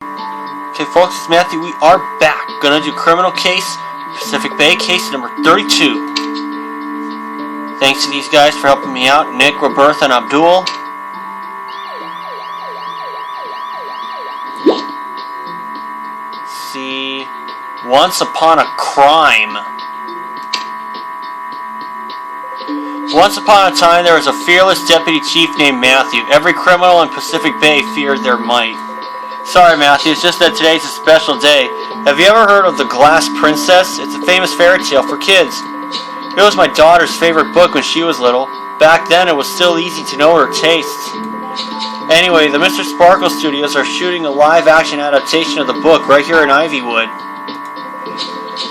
Okay, folks, it's Matthew. We are back. Gonna do criminal case, Pacific Bay case number 32. Thanks to these guys for helping me out. Nick, Roberta, and Abdul. Let's see. Once upon a crime. Once upon a time, there was a fearless deputy chief named Matthew. Every criminal in Pacific Bay feared their might. Sorry, Matthew, it's just that today's a special day. Have you ever heard of The Glass Princess? It's a famous fairy tale for kids. It was my daughter's favorite book when she was little. Back then, it was still easy to know her tastes. Anyway, the Mr. Sparkle Studios are shooting a live-action adaptation of the book right here in Ivywood.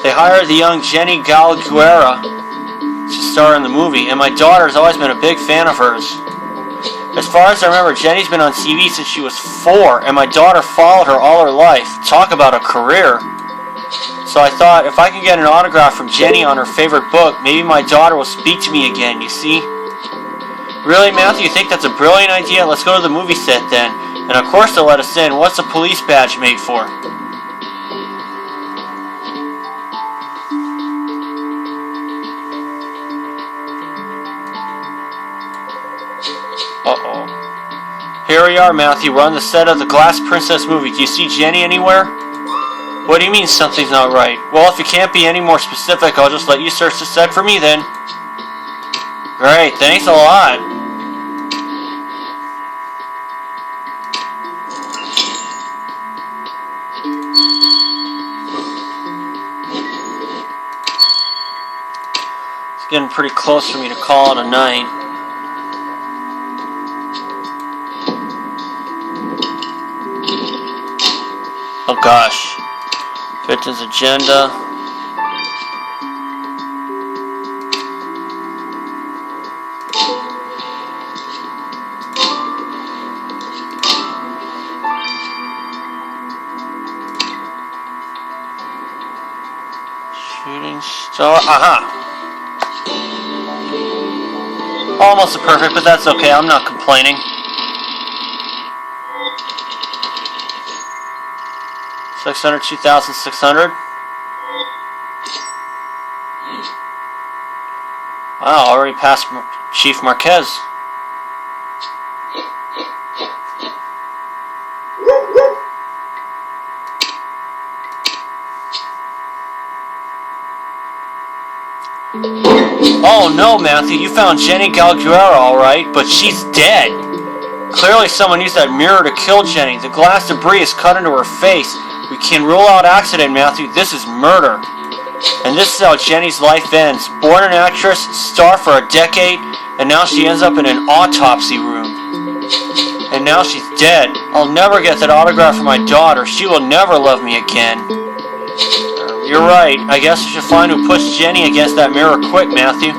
They hired the young Jenny Galguera to star in the movie, and my daughter's always been a big fan of hers. As far as I remember, Jenny's been on TV since she was 4, and my daughter followed her all her life. Talk about a career. So I thought, if I can get an autograph from Jenny on her favorite book, maybe my daughter will speak to me again, you see? Really, Matthew, you think that's a brilliant idea? Let's go to the movie set then. And of course they'll let us in. What's a police badge made for? Uh-oh. Here we are, Matthew. We're on the set of the Glass Princess movie. Do you see Jenny anywhere? What do you mean something's not right? Well, if you can't be any more specific, I'll just let you search the set for me then. Great, thanks a lot. It's getting pretty close for me to call it a night. Oh gosh. Victim's agenda. Shooting star. Aha! Almost a perfect, but that's okay. I'm not complaining. 600, 2,600. Wow, already passed Chief Marquez. Oh no, Matthew, you found Jenny Galguera alright, but she's dead. Clearly someone used that mirror to kill Jenny. The glass debris is cut into her face. We can rule out accident, Matthew. This is murder. And this is how Jenny's life ends. Born an actress, star for a decade, and now she ends up in an autopsy room. And now she's dead. I'll never get that autograph from my daughter. She will never love me again. You're right. I guess we should find who pushed Jenny against that mirror quick, Matthew.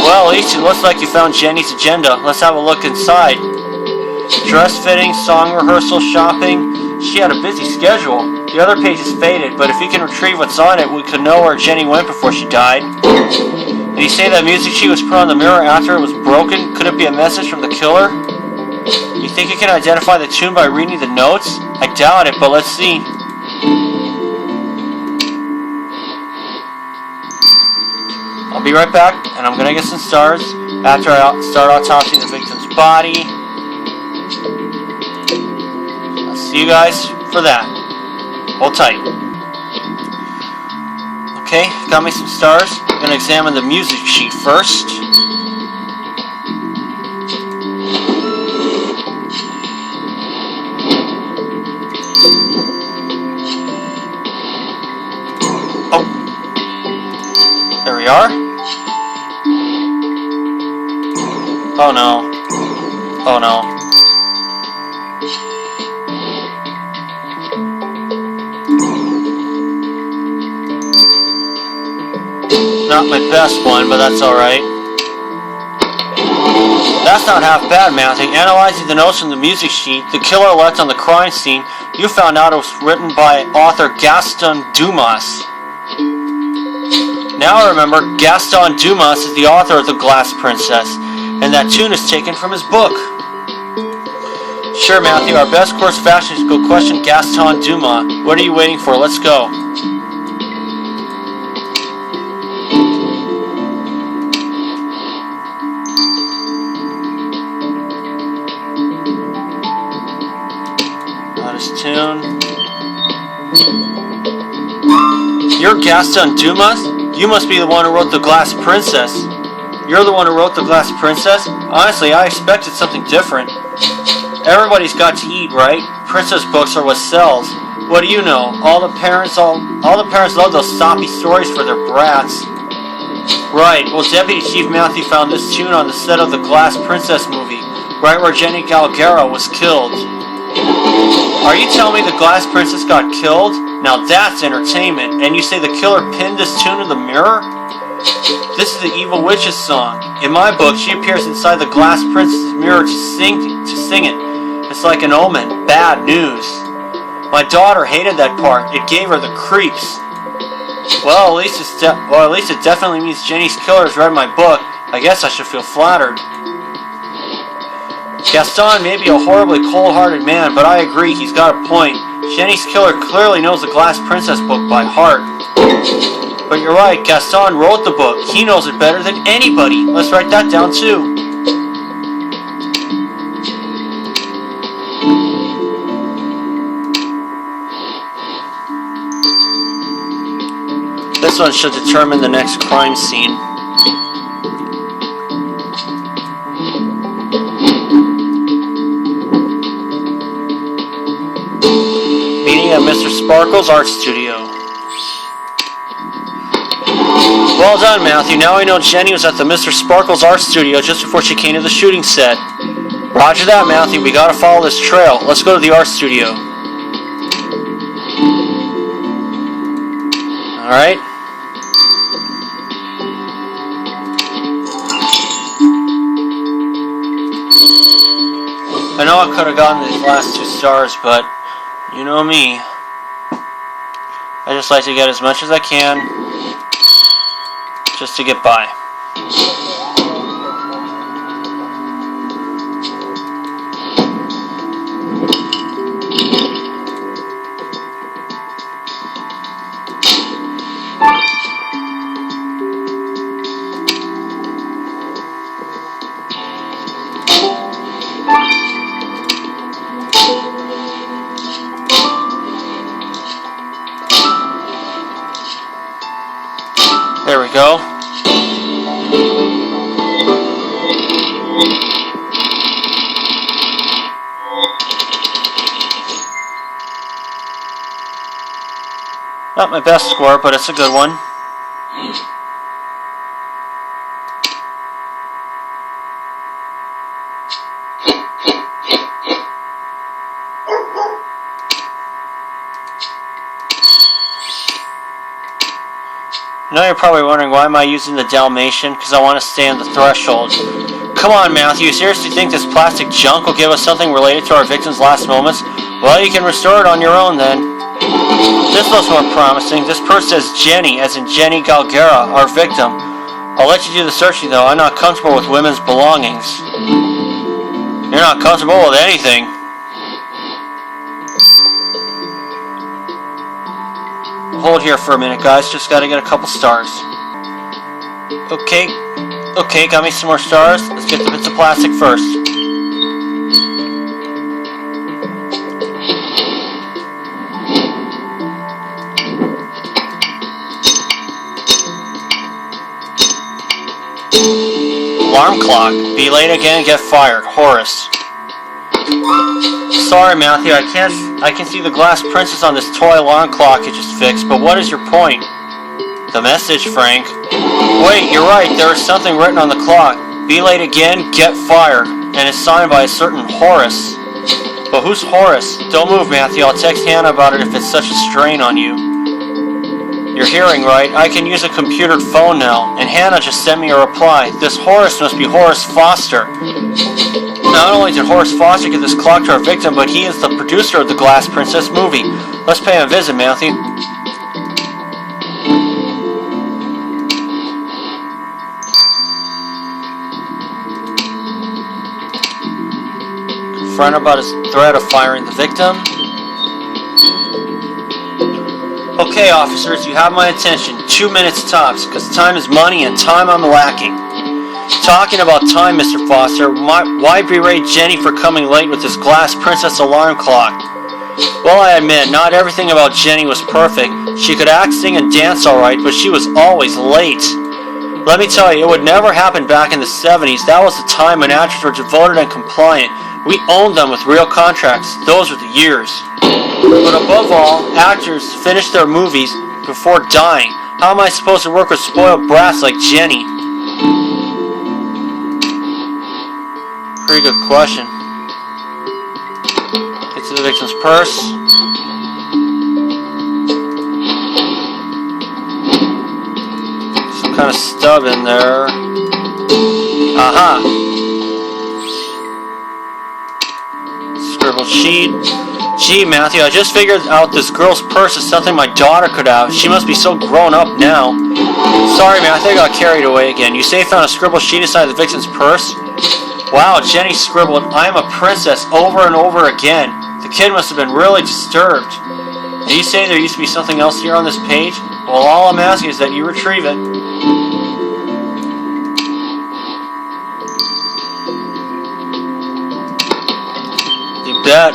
Well, at least it looks like you found Jenny's agenda. Let's have a look inside. Dress fitting, song rehearsal, shopping. She had a busy schedule. The other page is faded, but if we can retrieve what's on it, we could know where Jenny went before she died. Did you say that music sheet was put on the mirror after it was broken? Could it be a message from the killer? You think you can identify the tune by reading the notes? I doubt it, but let's see. I'll be right back, and I'm gonna get some stars after I start autopsying the victim's body. I'll see you guys for that. Hold tight. Okay, got me some stars. I'm gonna examine the music sheet first. Oh, there we are. Oh no. Oh no. Not my best one, but that's alright. That's not half bad, Matthew. Analyzing the notes from the music sheet the killer left on the crime scene, you found out it was written by author Gaston Dumas. Now I remember, Gaston Dumas is the author of The Glass Princess, and that tune is taken from his book. Sure, Matthew, our best course of action is to go question Gaston Dumas. What are you waiting for? Let's go. Modest tune. You're Gaston Dumas? You must be the one who wrote The Glass Princess. You're the one who wrote The Glass Princess? Honestly, I expected something different. Everybody's got to eat, right? Princess books are what sells. What do you know? All the parents love those soppy stories for their brats. Right. Well, Deputy Chief Matthew found this tune on the set of the Glass Princess movie, right where Jenny Galgara was killed. Are you telling me the Glass Princess got killed? Now that's entertainment. And you say the killer pinned this tune to the mirror? This is the Evil Witch's song. In my book, she appears inside the Glass Princess's mirror to sing it. It's like an omen. Bad news. My daughter hated that part. It gave her the creeps. Well, at least it definitely means Jenny's killer has read my book. I guess I should feel flattered. Gaston may be a horribly cold-hearted man, but I agree, he's got a point. Jenny's killer clearly knows the Glass Princess book by heart. But you're right, Gaston wrote the book. He knows it better than anybody. Let's write that down too. This one should determine the next crime scene. Meeting at Mr. Sparkle's art studio. Well done, Matthew. Now I know Jenny was at the Mr. Sparkle's art studio just before she came to the shooting set. Roger that, Matthew. We gotta follow this trail. Let's go to the art studio. Alright. I know I could have gotten these last 2 stars, but you know me. I just like to get as much as I can just to get by. There we go. Not my best score, but it's a good one. I know you're probably wondering why am I using the Dalmatian, because I want to stay on the threshold. Come on, Matthew, you seriously think this plastic junk will give us something related to our victim's last moments? Well, you can restore it on your own then. This looks more promising. This purse says Jenny, as in Jenny Galgara, our victim. I'll let you do the searching though, I'm not comfortable with women's belongings. You're not comfortable with anything. Hold here for a minute, guys. Just gotta get a couple stars. Okay, got me some more stars. Let's get the bits of plastic first. Alarm clock. Be late again, get fired. Horace. Sorry, Matthew, I can see the Glass Princess on this toy alarm clock you just fixed, but what is your point? The message, Frank. Wait, you're right, there is something written on the clock. Be late again, get fired. And it's signed by a certain Horace. But who's Horace? Don't move, Matthew, I'll text Hannah about it if it's such a strain on you. You're hearing right, I can use a computered phone now, and Hannah just sent me a reply. This Horace must be Horace Foster. Not only did Horace Foster give this clock to our victim, but he is the producer of the Glass Princess movie. Let's pay him a visit, Matthew. friend about his threat of firing the victim. Okay, officers, you have my attention. 2 minutes tops, because time is money and time I'm lacking. Talking about time, Mr. Foster, why berate Jenny for coming late with this glass princess alarm clock? Well, I admit, not everything about Jenny was perfect. She could act, sing, and dance alright, but she was always late. Let me tell you, it would never happen back in the 70s. That was the time when actors were devoted and compliant. We owned them with real contracts. Those were the years. But above all, actors finished their movies before dying. How am I supposed to work with spoiled brats like Jenny? Pretty good question. Get to the victim's purse. Some kind of stub in there. Aha! Scribbled sheet. Gee, Matthew, I just figured out this girl's purse is something my daughter could have. She must be so grown up now. Sorry, Matthew, I got carried away again. You say you found a scribbled sheet inside the victim's purse? Wow, Jenny scribbled, "I am a princess," over and over again. The kid must have been really disturbed. And you say there used to be something else here on this page? Well, all I'm asking is that you retrieve it. You bet.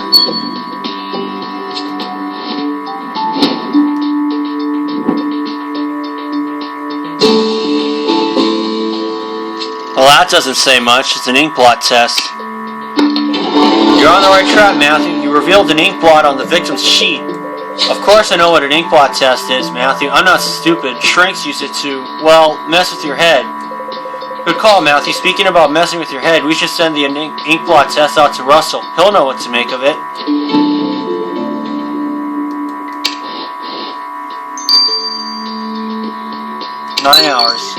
Well, that doesn't say much. It's an ink blot test. You're on the right track, Matthew. You revealed an ink blot on the victim's sheet. Of course I know what an ink blot test is, Matthew. I'm not stupid. Shrinks use it to, well, mess with your head. Good call, Matthew. Speaking about messing with your head, we should send the ink blot test out to Russell. He'll know what to make of it. "9 hours.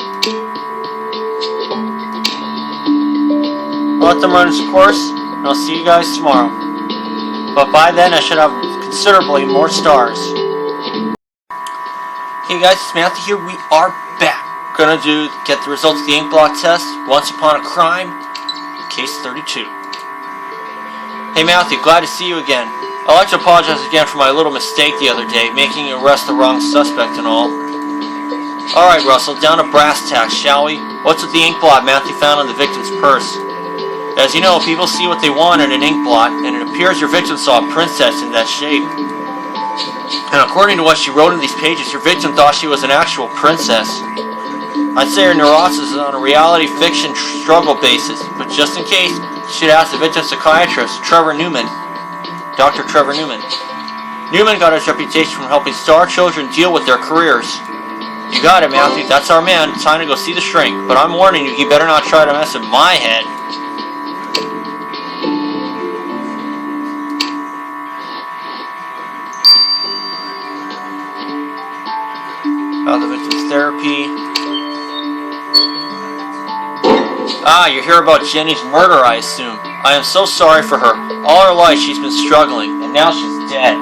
I'll let them run its course, and I'll see you guys tomorrow. But by then, I should have considerably more stars." Hey guys, it's Matthew here. We are back. Gonna get the results of the ink blot test. Once Upon a Crime, case 32. Hey Matthew, glad to see you again. I'd like to apologize again for my little mistake the other day, making you arrest the wrong suspect and all. Alright Russell, down to brass tacks, shall we? What's with the ink blot Matthew found in the victim's purse? As you know, people see what they want in an ink blot, and it appears your victim saw a princess in that shape. And according to what she wrote in these pages, your victim thought she was an actual princess. I'd say her neurosis is on a reality fiction struggle basis, but just in case, you should ask the victim's psychiatrist, Trevor Newman. Dr. Trevor Newman. Newman got his reputation from helping star children deal with their careers. You got it, Matthew. That's our man. Time to go see the shrink. But I'm warning you, he better not try to mess with my head. The victim's therapy. Ah, you hear about Jenny's murder, I assume. I am so sorry for her. All her life she's been struggling, and now she's dead.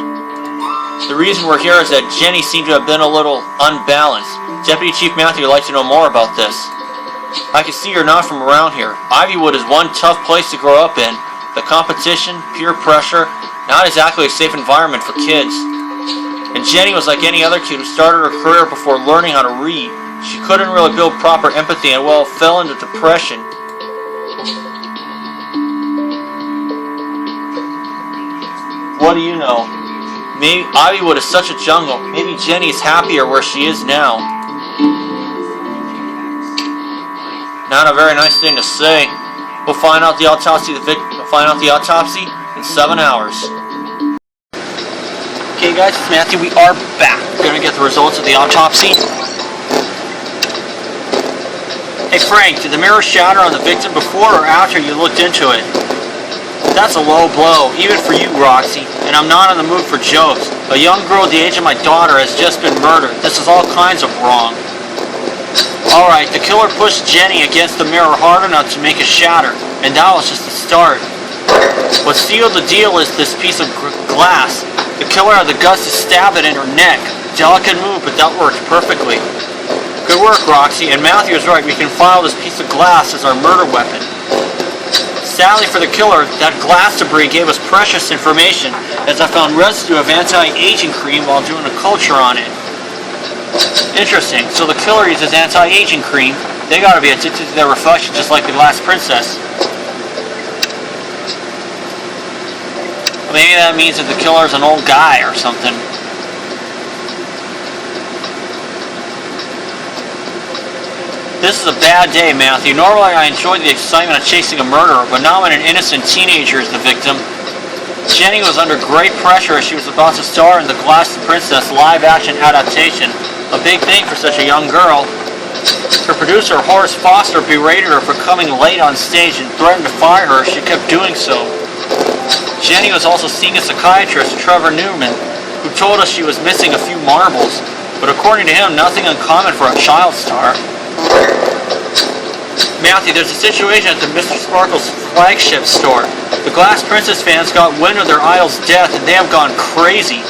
The reason we're here is that Jenny seemed to have been a little unbalanced. Deputy Chief Matthew would like to know more about this. I can see you're not from around here. Ivywood is one tough place to grow up in. The competition, peer pressure, not exactly a safe environment for kids. And Jenny was like any other kid who started her career before learning how to read. She couldn't really build proper empathy and, well, fell into depression. What do you know? Maybe Ivywood is such a jungle. Maybe Jenny is happier where she is now. Not a very nice thing to say. We'll find out the autopsy in 7 hours. Okay guys, it's Matthew. We are back. We're gonna get the results of the autopsy. Hey Frank, did the mirror shatter on the victim before or after you looked into it? That's a low blow, even for you, Roxy. And I'm not in the mood for jokes. A young girl the age of my daughter has just been murdered. This is all kinds of wrong. Alright, the killer pushed Jenny against the mirror hard enough to make it shatter. And that was just the start. What sealed the deal is this piece of glass. The killer had the guts to stab it in her neck. Delicate move, but that worked perfectly. Good work, Roxy. And Matthew is right. We can file this piece of glass as our murder weapon. Sadly for the killer, that glass debris gave us precious information, as I found residue of anti-aging cream while doing a culture on it. Interesting. So the killer uses anti-aging cream. They gotta be addicted to their reflection just like the Glass Princess. Maybe that means that the killer's an old guy or something. This is a bad day, Matthew. Normally I enjoy the excitement of chasing a murderer, but now an innocent teenager is the victim. Jenny was under great pressure as she was about to star in the Glass Princess live-action adaptation, a big thing for such a young girl. Her producer, Horace Foster, berated her for coming late on stage and threatened to fire her if she kept doing so. Jenny was also seeing a psychiatrist, Trevor Newman, who told us she was missing a few marbles, but according to him, nothing uncommon for a child star. Matthew, there's a situation at the Mr. Sparkle's flagship store. The Glass Princess fans got wind of their idol's death and they have gone crazy.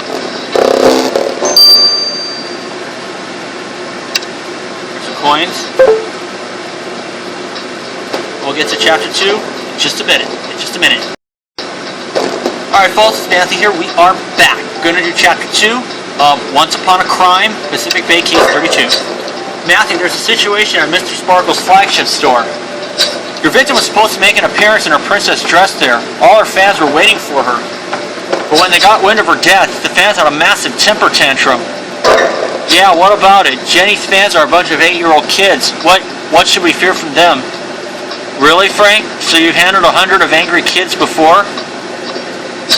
There's some coins. We'll get to chapter 2 in just a minute. Alright folks, it's Matthew here. We are back. We're going to do chapter 2 of Once Upon a Crime, Pacific Bay Case 32. Matthew, there's a situation at Mr. Sparkle's flagship store. Your victim was supposed to make an appearance in her princess dress there. All her fans were waiting for her. But when they got wind of her death, the fans had a massive temper tantrum. Yeah, what about it? Jenny's fans are a bunch of 8-year-old kids. What should we fear from them? Really, Frank? So you've handled 100 of angry kids before?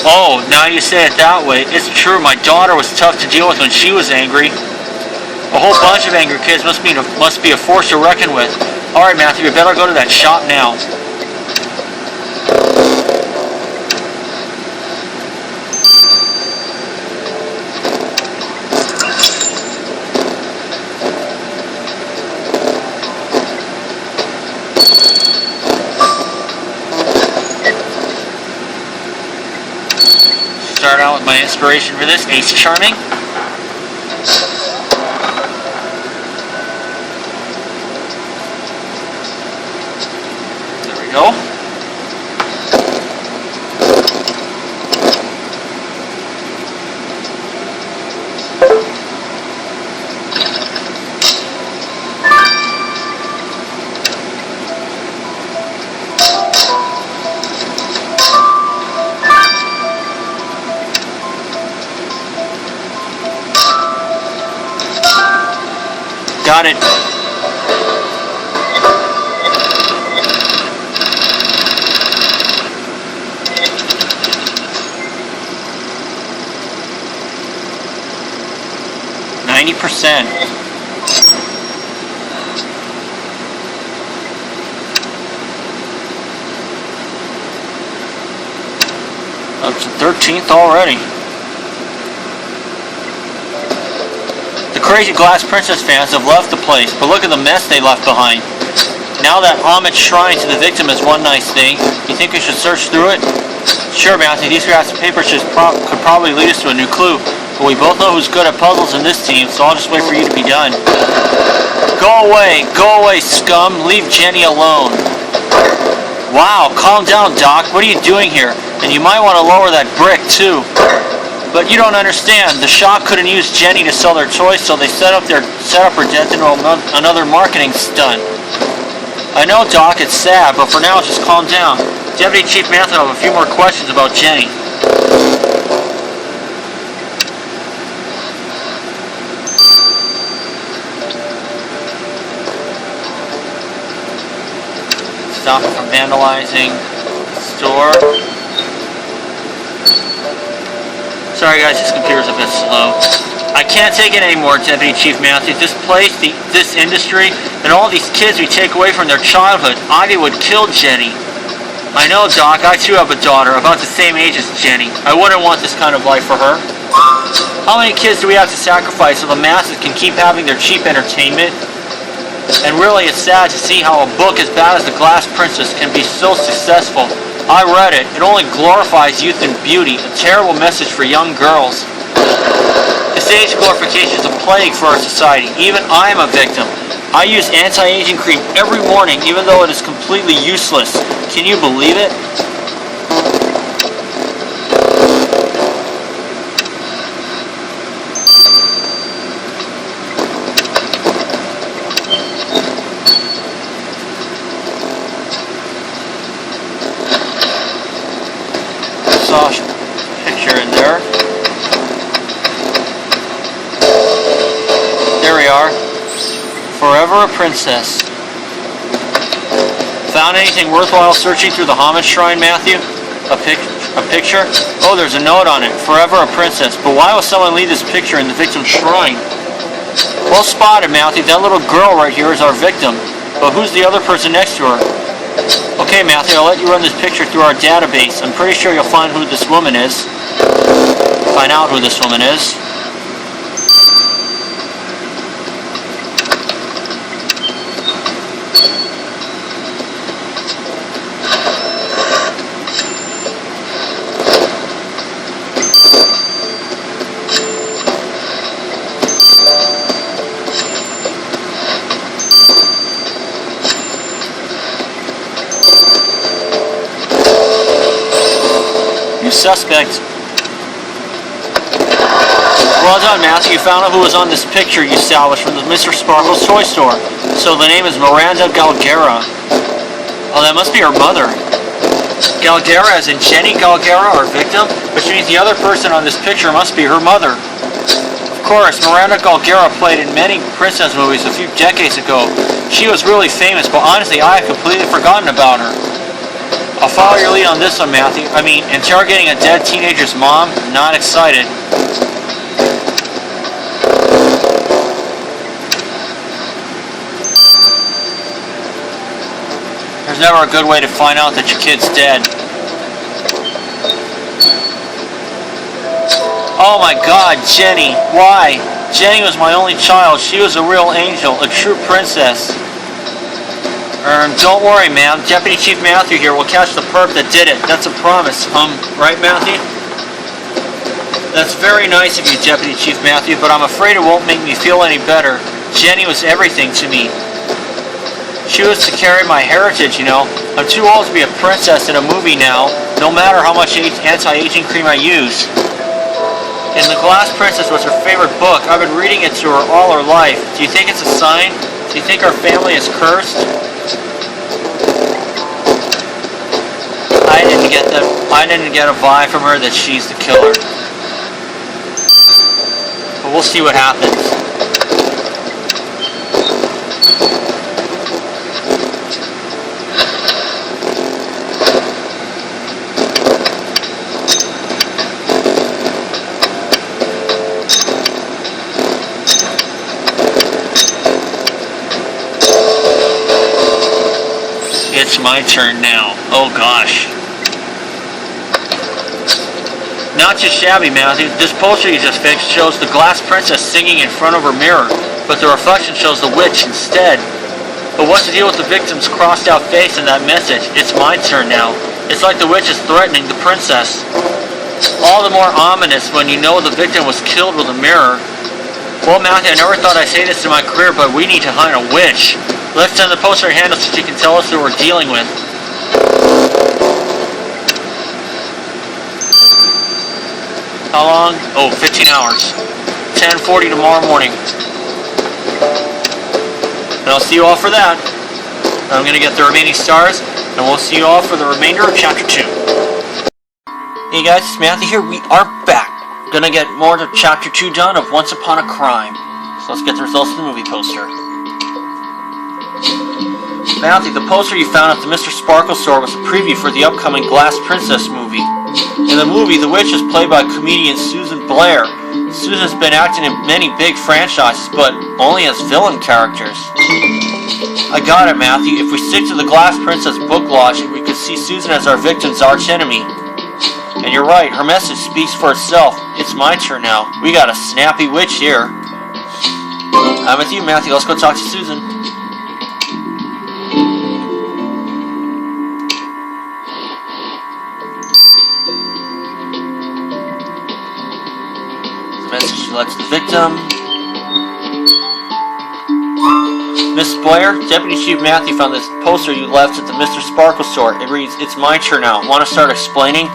Oh, now you say it that way. It's true, my daughter was tough to deal with when she was angry. A whole bunch of angry kids must be a force to reckon with. Alright, Matthew, we better go to that shop now. Start out with my inspiration for this, Ace Charming. Go. Got it. %. Up to 13th already. The crazy Glass Princess fans have left the place, but look at the mess they left behind. Now that homage shrine to the victim is one nice thing. You think we should search through it? Sure, Matthew. These scraps of paper could probably lead us to a new clue. But we both know who's good at puzzles in this team, so I'll just wait for you to be done. Go away, scum. Leave Jenny alone. Wow, calm down, Doc. What are you doing here? And you might want to lower that brick, too. But you don't understand. The shop couldn't use Jenny to sell their toys, so they set up her death into another marketing stunt. I know, Doc, it's sad, but for now, just calm down. Deputy Chief Matthew will have a few more questions about Jenny. Stop it from vandalizing the store. Sorry guys, this computer's a bit slow. I can't take it anymore, Deputy Chief Matthews. This place, this industry, and all these kids we take away from their childhood. Ivy would kill Jenny. I know, Doc. I too have a daughter, about the same age as Jenny. I wouldn't want this kind of life for her. How many kids do we have to sacrifice so the masses can keep having their cheap entertainment? And really, it's sad to see how a book as bad as The Glass Princess can be so successful. I read it. It only glorifies youth and beauty, a terrible message for young girls. This age glorification is a plague for our society. Even I am a victim. I use anti-aging cream every morning, even though it is completely useless. Can you believe it? Saw a picture in there. There we are. Forever a princess. Found anything worthwhile searching through the homage shrine, Matthew? A picture? Oh, there's a note on it. Forever a princess. But why would someone leave this picture in the victim's shrine? Well spotted, Matthew. That little girl right here is our victim. But who's the other person next to her? Okay, Matthew, I'll let you run this picture through our database. I'm pretty sure you'll find who this woman is. Find out who this woman is. Suspect. Well done, Matthew. You found out who was on this picture you salvaged from the Mr. Sparkle's toy store. So the name is Miranda Galguera. Oh, that must be her mother. Galguera as in Jenny Galguera, our victim? Which means the other person on this picture must be her mother. Of course, Miranda Galguera played in many princess movies a few decades ago. She was really famous, but honestly, I had completely forgotten about her. I'll follow your lead on this one, Matthew. I mean, interrogating a dead teenager's mom? Not excited. There's never a good way to find out that your kid's dead. Oh my God, Jenny. Why? Jenny was my only child. She was a real angel, a true princess. Don't worry, ma'am. Deputy Chief Matthew here will catch the perp that did it. That's a promise. Right, Matthew? That's very nice of you, Deputy Chief Matthew, but I'm afraid it won't make me feel any better. Jenny was everything to me. She was to carry my heritage, you know. I'm too old to be a princess in a movie now, no matter how much anti-aging cream I use. And The Glass Princess was her favorite book. I've been reading it to her all her life. Do you think it's a sign? Do you think our family is cursed? I didn't get a vibe from her that she's the killer. But we'll see what happens. It's my turn now. Oh gosh. Not too shabby, Matthew. This poster you just fixed shows the Glass Princess singing in front of her mirror, but the reflection shows the witch instead. But what's the deal with the victim's crossed out face and that message? It's my turn now. It's like the witch is threatening the princess. All the more ominous when you know the victim was killed with a mirror. Well, Matthew, I never thought I'd say this in my career, but we need to hunt a witch. Let's send the poster handle so she can tell us who we're dealing with. How long? Oh, 15 hours. 10:40 tomorrow morning. And I'll see you all for that. I'm going to get the remaining stars, and we'll see you all for the remainder of Chapter 2. Hey guys, it's Matthew here. We are back. Gonna get more of Chapter 2 done of Once Upon a Crime. So let's get the results of the movie poster. Matthew, the poster you found at the Mr. Sparkle store was a preview for the upcoming Glass Princess movie. In the movie, the witch is played by comedian Susan Blair. Susan has been acting in many big franchises, but only as villain characters. I got it, Matthew. If we stick to the Glass Princess book logic, we could see Susan as our victim's archenemy. And you're right, her message speaks for itself. It's my turn now. We got a snappy witch here. I'm with you, Matthew. Let's go talk to Susan. The message she lets the victim. Miss Blair, Deputy Chief Matthew found this poster you left at the Mr. Sparkle store. It reads, "It's my turn now. Want to start explaining?"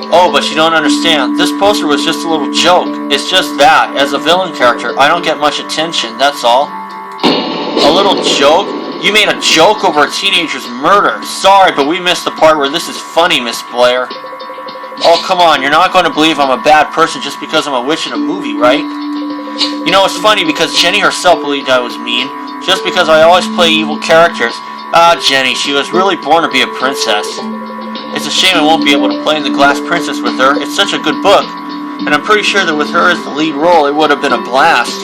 Oh, but you don't understand. This poster was just a little joke. It's just that, as a villain character, I don't get much attention, that's all. A little joke? You made a joke over a teenager's murder. Sorry, but we missed the part where this is funny, Miss Blair. Oh, come on, you're not going to believe I'm a bad person just because I'm a witch in a movie, right? You know, it's funny because Jenny herself believed I was mean, just because I always play evil characters. Ah, Jenny, she was really born to be a princess. It's a shame I won't be able to play in The Glass Princess with her. It's such a good book, and I'm pretty sure that with her as the lead role, it would have been a blast.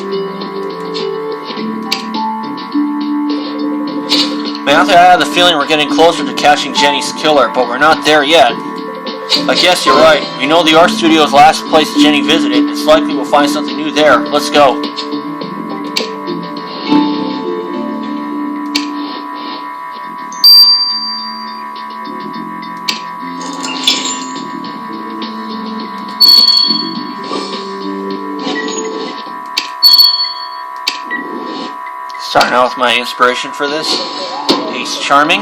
Matthew, I have the feeling we're getting closer to catching Jenny's killer, but we're not there yet. I guess you're right. We know the art studio is the last place Jenny visited. It's likely we'll find something new there. Let's go. Starting out with my inspiration for this. He's charming.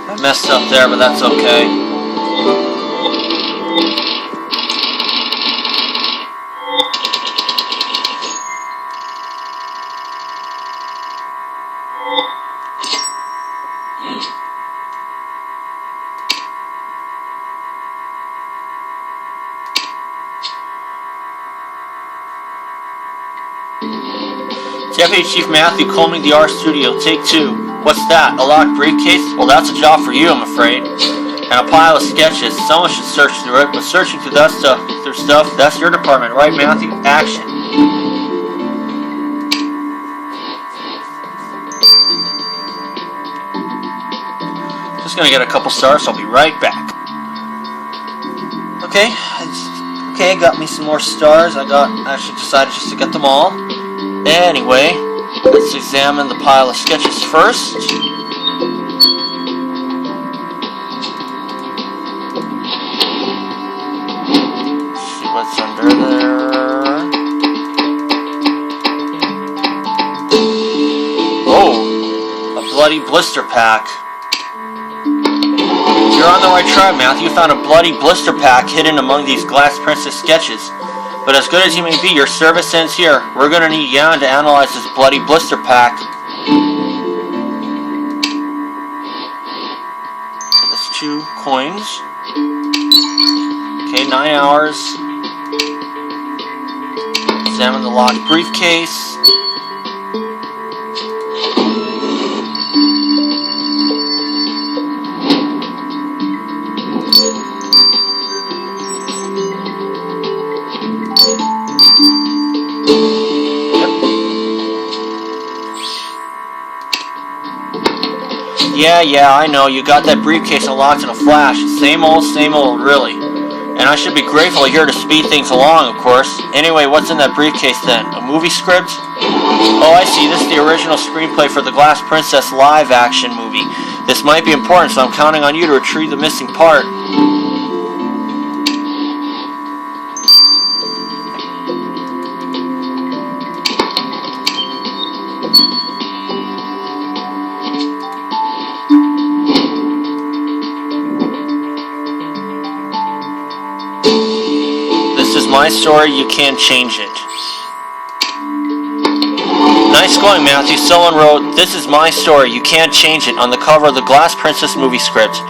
I messed up there, but that's okay. Deputy Chief Matthew combing the art studio, take 2. What's that? A locked briefcase? Well, that's a job for you, I'm afraid. And a pile of sketches. Someone should search through it, but searching through that stuff, that's your department, right, Matthew? Action. Just gonna get a couple stars, so I'll be right back. Okay, got me some more stars. I actually decided just to get them all. Anyway, let's examine the pile of sketches first. See what's under there. Oh, a bloody blister pack. You're on the right track, Matthew. You found a bloody blister pack hidden among these Glass Princess sketches. But as good as you may be, your service ends here. We're gonna need Yan to analyze this bloody blister pack. That's 2 coins. Okay, 9 hours. Examine the locked briefcase. Yeah, I know. You got that briefcase unlocked in a flash. Same old, really. And I should be grateful here to speed things along, of course. Anyway, what's in that briefcase then? A movie script? Oh, I see. This is the original screenplay for the Glass Princess live-action movie. This might be important, so I'm counting on you to retrieve the missing part. My story, you can't change it. Nice going, Matthew. Someone wrote, "This is my story, you can't change it," on the cover of the Glass Princess movie script.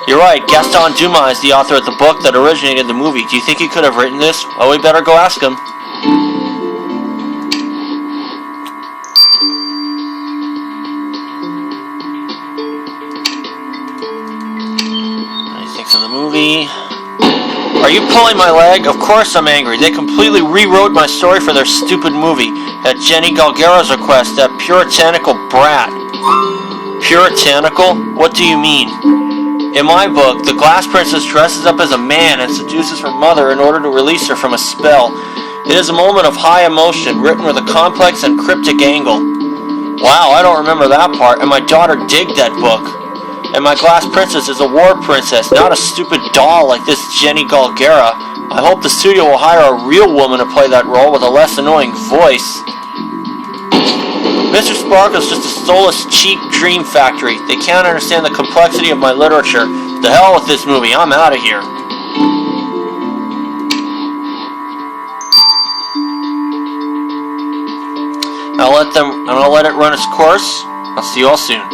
You're right, Gaston Dumas is the author of the book that originated the movie. Do you think he could have written this? Oh, we better go ask him. What do you think of the movie? Are you pulling my leg? Of course I'm angry. They completely rewrote my story for their stupid movie. At Jenny Galgara's request, that puritanical brat. Puritanical? What do you mean? In my book, the Glass Princess dresses up as a man and seduces her mother in order to release her from a spell. It is a moment of high emotion, written with a complex and cryptic angle. Wow, I don't remember that part, and my daughter digged that book. And my Glass Princess is a war princess, not a stupid doll like this Jenny Galgera. I hope the studio will hire a real woman to play that role with a less annoying voice. Mr. Sparkle's just a soulless, cheap dream factory. They can't understand the complexity of my literature. The hell with this movie, I'm out of here. I'll let it run its course. I'll see you all soon.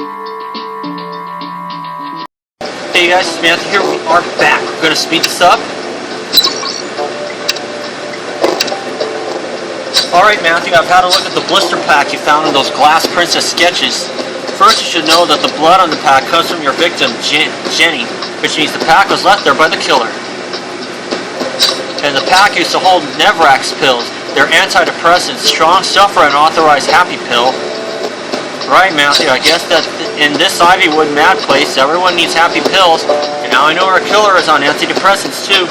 Hey guys, it's Matthew here. We are back. We're going to speed this up. Alright Matthew, I've had a look at the blister pack you found in those Glass Princess sketches. First you should know that the blood on the pack comes from your victim, Jenny, which means the pack was left there by the killer. And the pack used to hold Nevrax pills. They're antidepressants, strong stuff for an authorized happy pill. Right Matthew, I guess that in this Ivywood mad place, everyone needs happy pills, and now I know our killer is on antidepressants too.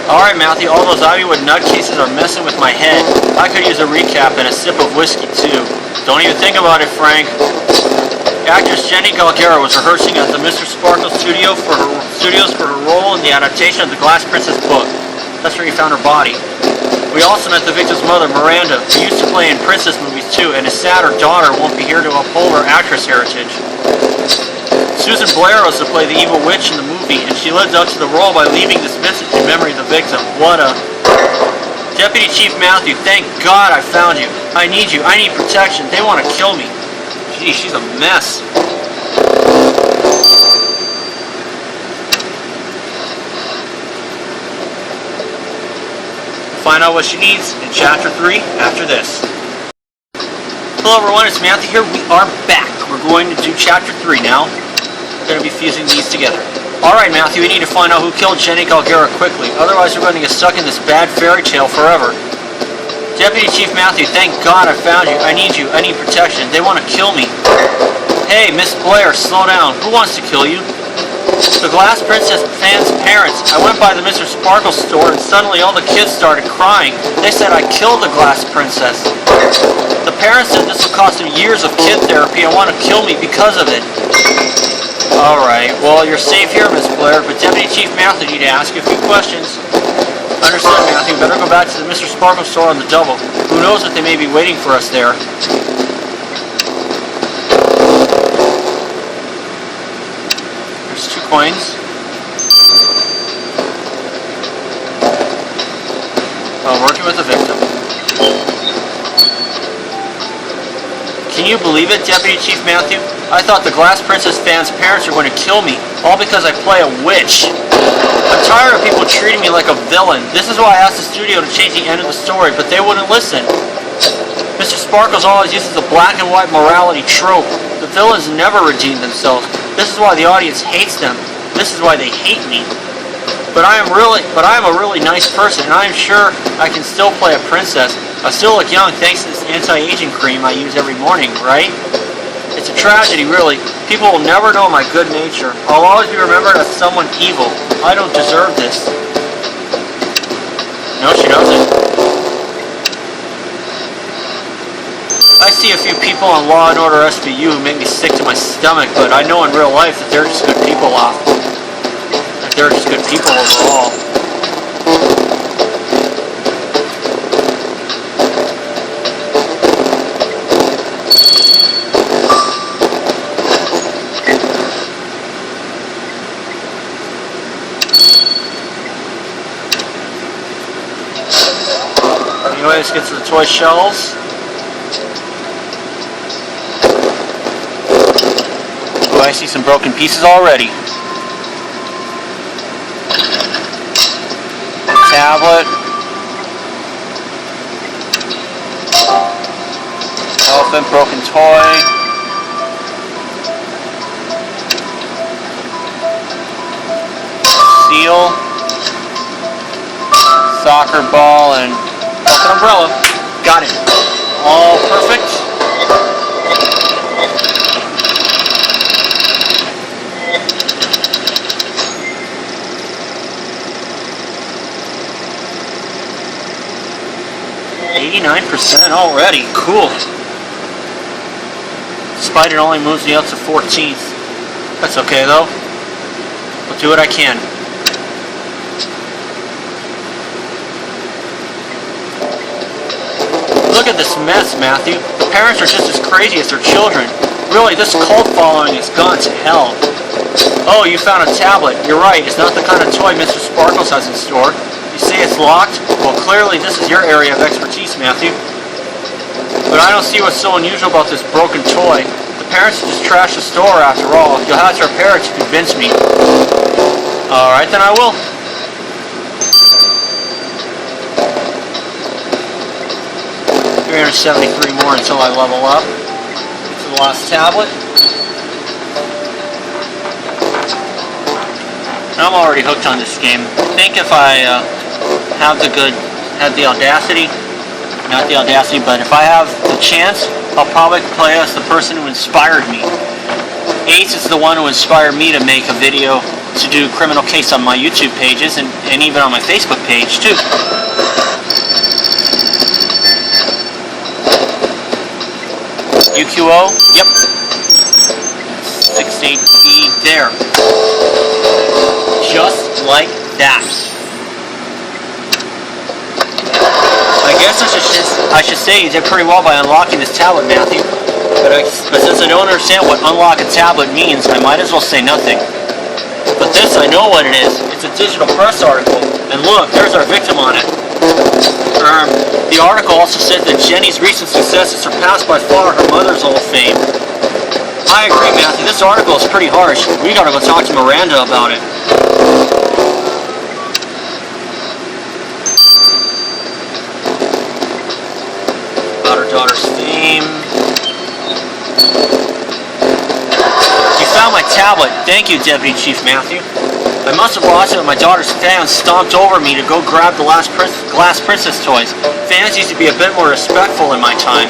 Alright Matthew, all those Ivywood nutcases are messing with my head. I could use a recap and a sip of whiskey too. Don't even think about it, Frank. Actress Jenny Galgera was rehearsing at the Mr. Sparkle studios for her role in the adaptation of the Glass Princess book. That's where he found her body. We also met the victim's mother, Miranda, who used to play in princess movies too, and is sad her daughter won't be here to uphold her actress heritage. Susan Blair was to play the evil witch in the movie, and she lived up to the role by leaving this message in memory of the victim. What a... Deputy Chief Matthew, thank God I found you. I need you. I need protection. They want to kill me. Gee, she's a mess. Find out what she needs in Chapter 3 after this. Hello everyone, it's Matthew here. We are back. We're going to do Chapter 3 now. We're going to be fusing these together. Alright Matthew, we need to find out who killed Jenny Galgera quickly. Otherwise we're going to get stuck in this bad fairy tale forever. Deputy Chief Matthew, thank God I found you. I need you. I need protection. They want to kill me. Hey, Miss Blair, slow down. Who wants to kill you? The Glass Princess fans' parents. I went by the Mr. Sparkle store and suddenly all the kids started crying. They said I killed the Glass Princess. The parents said this will cost them years of kid therapy and want to kill me because of it. Alright, well you're safe here, Miss Blair, but Deputy Chief Matthew need to ask you a few questions. Understood, Matthew. Better go back to the Mr. Sparkle store on the double. Who knows what they may be waiting for us there. There's 2 coins. Working with the victim. Can you believe it, Deputy Chief Matthew? I thought the Glass Princess fans' parents were going to kill me, all because I play a witch. I'm tired of people treating me like a villain. This is why I asked the studio to change the end of the story, but they wouldn't listen. Mr. Sparkles always uses the black and white morality trope. The villains never redeem themselves. This is why the audience hates them. This is why they hate me. But I am a really nice person, and I am sure I can still play a princess. I still look young thanks to this anti-aging cream I use every morning, right? It's a tragedy, really. People will never know my good nature. I'll always be remembered as someone evil. I don't deserve this. No, she doesn't. I see a few people on Law & Order SVU who make me sick to my stomach, but I know in real life that they're just good people that they're just good people overall. Anyway, let's get to the toy shelves. Oh, I see some broken pieces already. Tablet. Elephant, broken toy. Seal. soccer ball, and an umbrella. Got it. All perfect. %already. Cool. Despite it only moves me up to 14th. That's okay though. I'll do what I can. Look at this mess, Matthew. The parents are just as crazy as their children. Really, this cult following has gone to hell. Oh, you found a tablet. You're right, it's not the kind of toy Mr. Sparkles has in store. You say it's locked? Well, clearly this is your area of expertise, Matthew. But I don't see what's so unusual about this broken toy. The parents just trashed the store after all. You'll have to repair it to convince me. Alright, then I will. $373 more until I level up. To the last tablet. I'm already hooked on this game. I think if I have the audacity, not the audacity, but if I have the chance, I'll probably play as the person who inspired me. Ace is the one who inspired me to make a video to do Criminal Case on my YouTube pages and even on my Facebook page too. UQO? Yep. 68B there. Just like that. I guess I should say you did pretty well by unlocking this tablet, Matthew. But since I don't understand what unlock a tablet means, I might as well say nothing. But this, I know what it is. It's a digital press article. And look, there's our victim on it. The article also said that Jenny's recent success has surpassed by far her mother's Hall of Fame. I agree, Matthew. This article is pretty harsh. We gotta go talk to Miranda about it. About her daughter's fame. You found my tablet. Thank you, Deputy Chief Matthew. I must have lost it when my daughter's fans stomped over me to go grab the last Glass Princess toys. Fans used to be a bit more respectful in my time.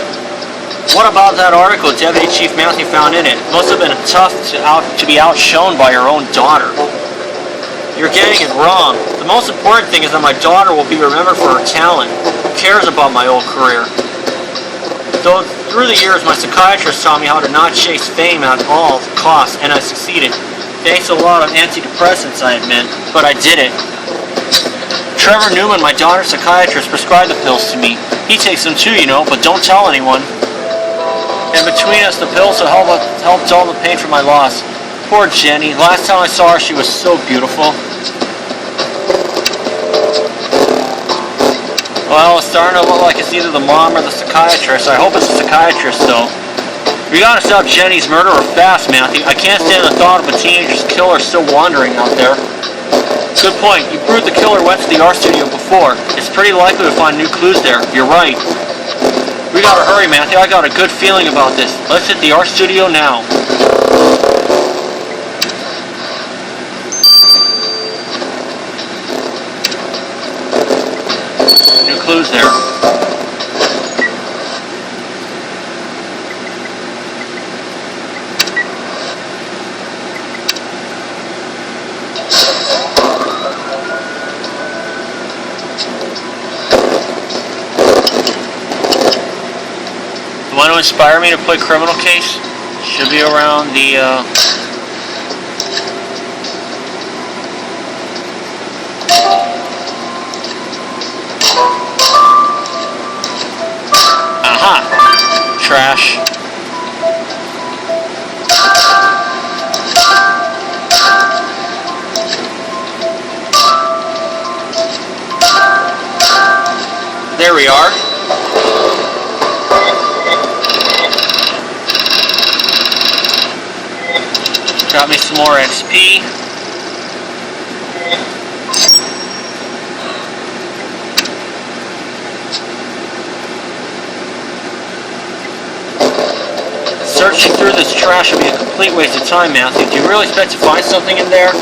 What about that article Deputy Chief Matthew found in it? Must have been tough to be outshone by your own daughter. You're getting it wrong. The most important thing is that my daughter will be remembered for her talent. Who cares about my old career? Though through the years my psychiatrist taught me how to not chase fame at all costs, and I succeeded. Thanks to a lot of antidepressants, I admit, but I did it. Trevor Newman, my daughter's psychiatrist, prescribed the pills to me. He takes them too, you know, but don't tell anyone. And between us, the pills have helped dull the pain from my loss. Poor Jenny. Last time I saw her, she was so beautiful. Well, it's starting to look like it's either the mom or the psychiatrist. I hope it's the psychiatrist, though. We gotta stop Jenny's murderer fast, Matthew. I can't stand the thought of a teenager's killer still wandering out there. Good point. You proved the killer went to the art studio before. It's pretty likely to find new clues there. You're right. We gotta hurry, Matthew. I got a good feeling about this. Let's hit the art studio now. New clues there. The one who inspired me to play Criminal Case should be around the trash. There we are. Got me some more XP. Searching through this trash would be a complete waste of time, Matthew. Do you really expect to find something in there?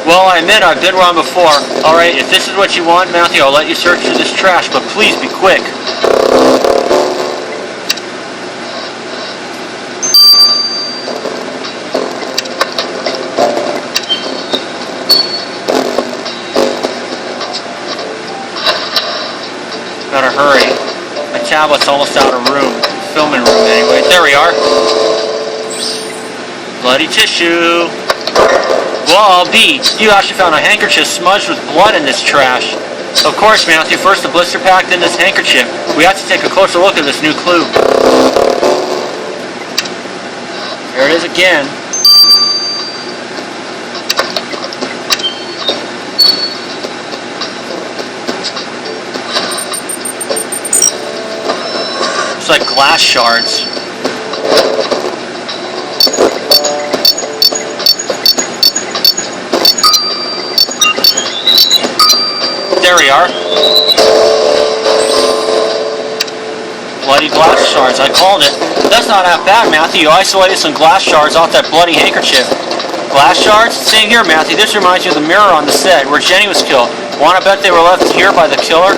Well, I admit I've been wrong before. Alright, if this is what you want, Matthew, I'll let you search through this trash, but please be quick. Gotta hurry. My tablet's almost out of room. Filming room anyway. There we are. Bloody tissue. Well, B, you actually found a handkerchief smudged with blood in this trash. Of course, Matthew, first the blister pack, then this handkerchief. We have to take a closer look at this new clue. There it is again. It's like glass shards. There we are. Bloody glass shards, I called it. That's not that bad, Matthew. You isolated some glass shards off that bloody handkerchief. Glass shards? Same here, Matthew. This reminds you of the mirror on the set where Jenny was killed. Wanna bet they were left here by the killer?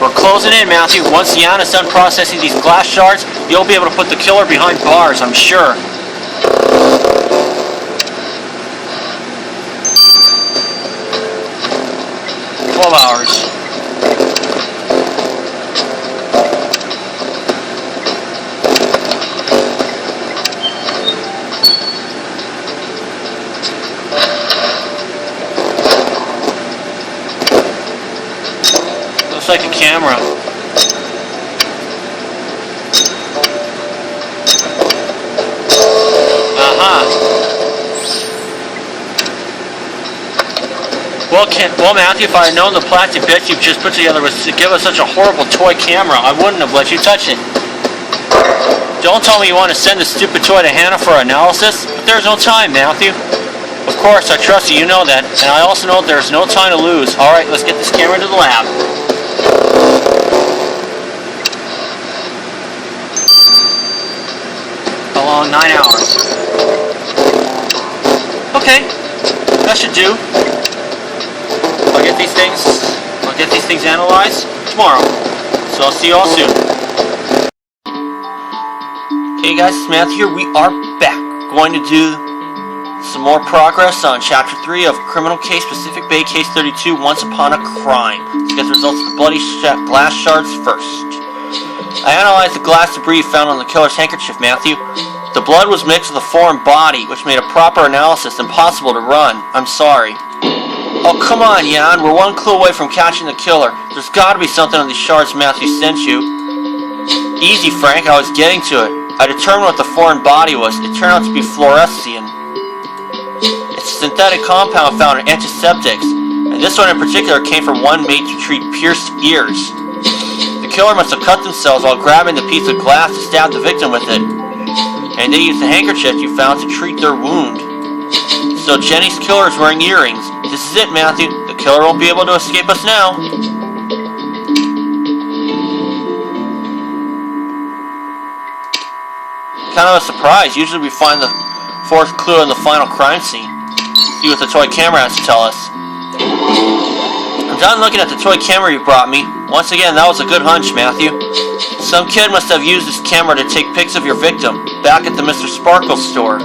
We're closing in, Matthew. Once Deanna's done processing these glass shards, you'll be able to put the killer behind bars, I'm sure. Hours. Looks like a camera. Well, Matthew, if I had known the plastic bits you've just put together was to give us such a horrible toy camera, I wouldn't have let you touch it. Don't tell me you want to send the stupid toy to Hannah for analysis, but there's no time, Matthew. Of course, I trust you, you know that, and I also know there's no time to lose. Alright, let's get this camera to the lab. How long? 9 hours. Okay, that should do. I'll get these things analyzed tomorrow. So I'll see you all soon. Hey guys, it's Matthew here. We are back. Going to do some more progress on Chapter 3 of Criminal Case Pacific Bay Case 32, Once Upon a Crime. Let's get the results of the bloody glass shards first. I analyzed the glass debris found on the killer's handkerchief, Matthew. The blood was mixed with a foreign body, which made a proper analysis impossible to run. I'm sorry. Oh, come on, Jan. We're one clue away from catching the killer. There's got to be something on these shards Matthew sent you. Easy, Frank. I was getting to it. I determined what the foreign body was. It turned out to be fluorescein. It's a synthetic compound found in antiseptics, and this one in particular came from one made to treat pierced ears. The killer must have cut themselves while grabbing the piece of glass to stab the victim with it, and they used the handkerchief you found to treat their wound. So Jenny's killer is wearing earrings. This is it, Matthew. The killer won't be able to escape us now. Kind of a surprise. Usually we find the fourth clue in the final crime scene. See what the toy camera has to tell us. I'm done looking at the toy camera you brought me. Once again, that was a good hunch, Matthew. Some kid must have used this camera to take pics of your victim back at the Mr. Sparkle store.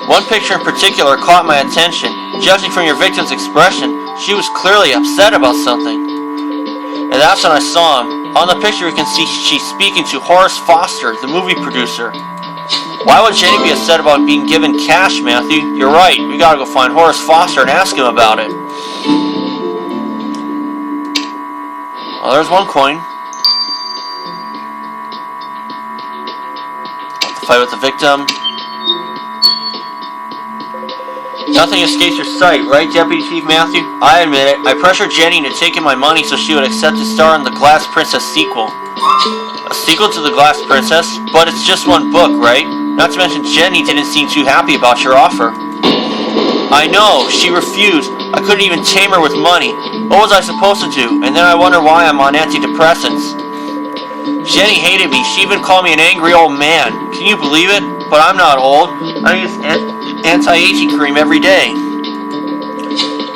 One picture in particular caught my attention. Judging from your victim's expression, she was clearly upset about something. And that's when I saw him. On the picture we can see she's speaking to Horace Foster, the movie producer. Why would Jenny be upset about being given cash, Matthew? You're right, we gotta go find Horace Foster and ask him about it. Well, there's one coin. The fight with the victim. Nothing escapes your sight, right, Deputy Chief Matthew? I admit it. I pressured Jenny into taking my money so she would accept to star in the Glass Princess sequel. A sequel to the Glass Princess? But it's just one book, right? Not to mention Jenny didn't seem too happy about your offer. I know, she refused. I couldn't even tame her with money. What was I supposed to do? And then I wonder why I'm on antidepressants. Jenny hated me. She even called me an angry old man. Can you believe it? But I'm not old. I use anti-aging cream every day.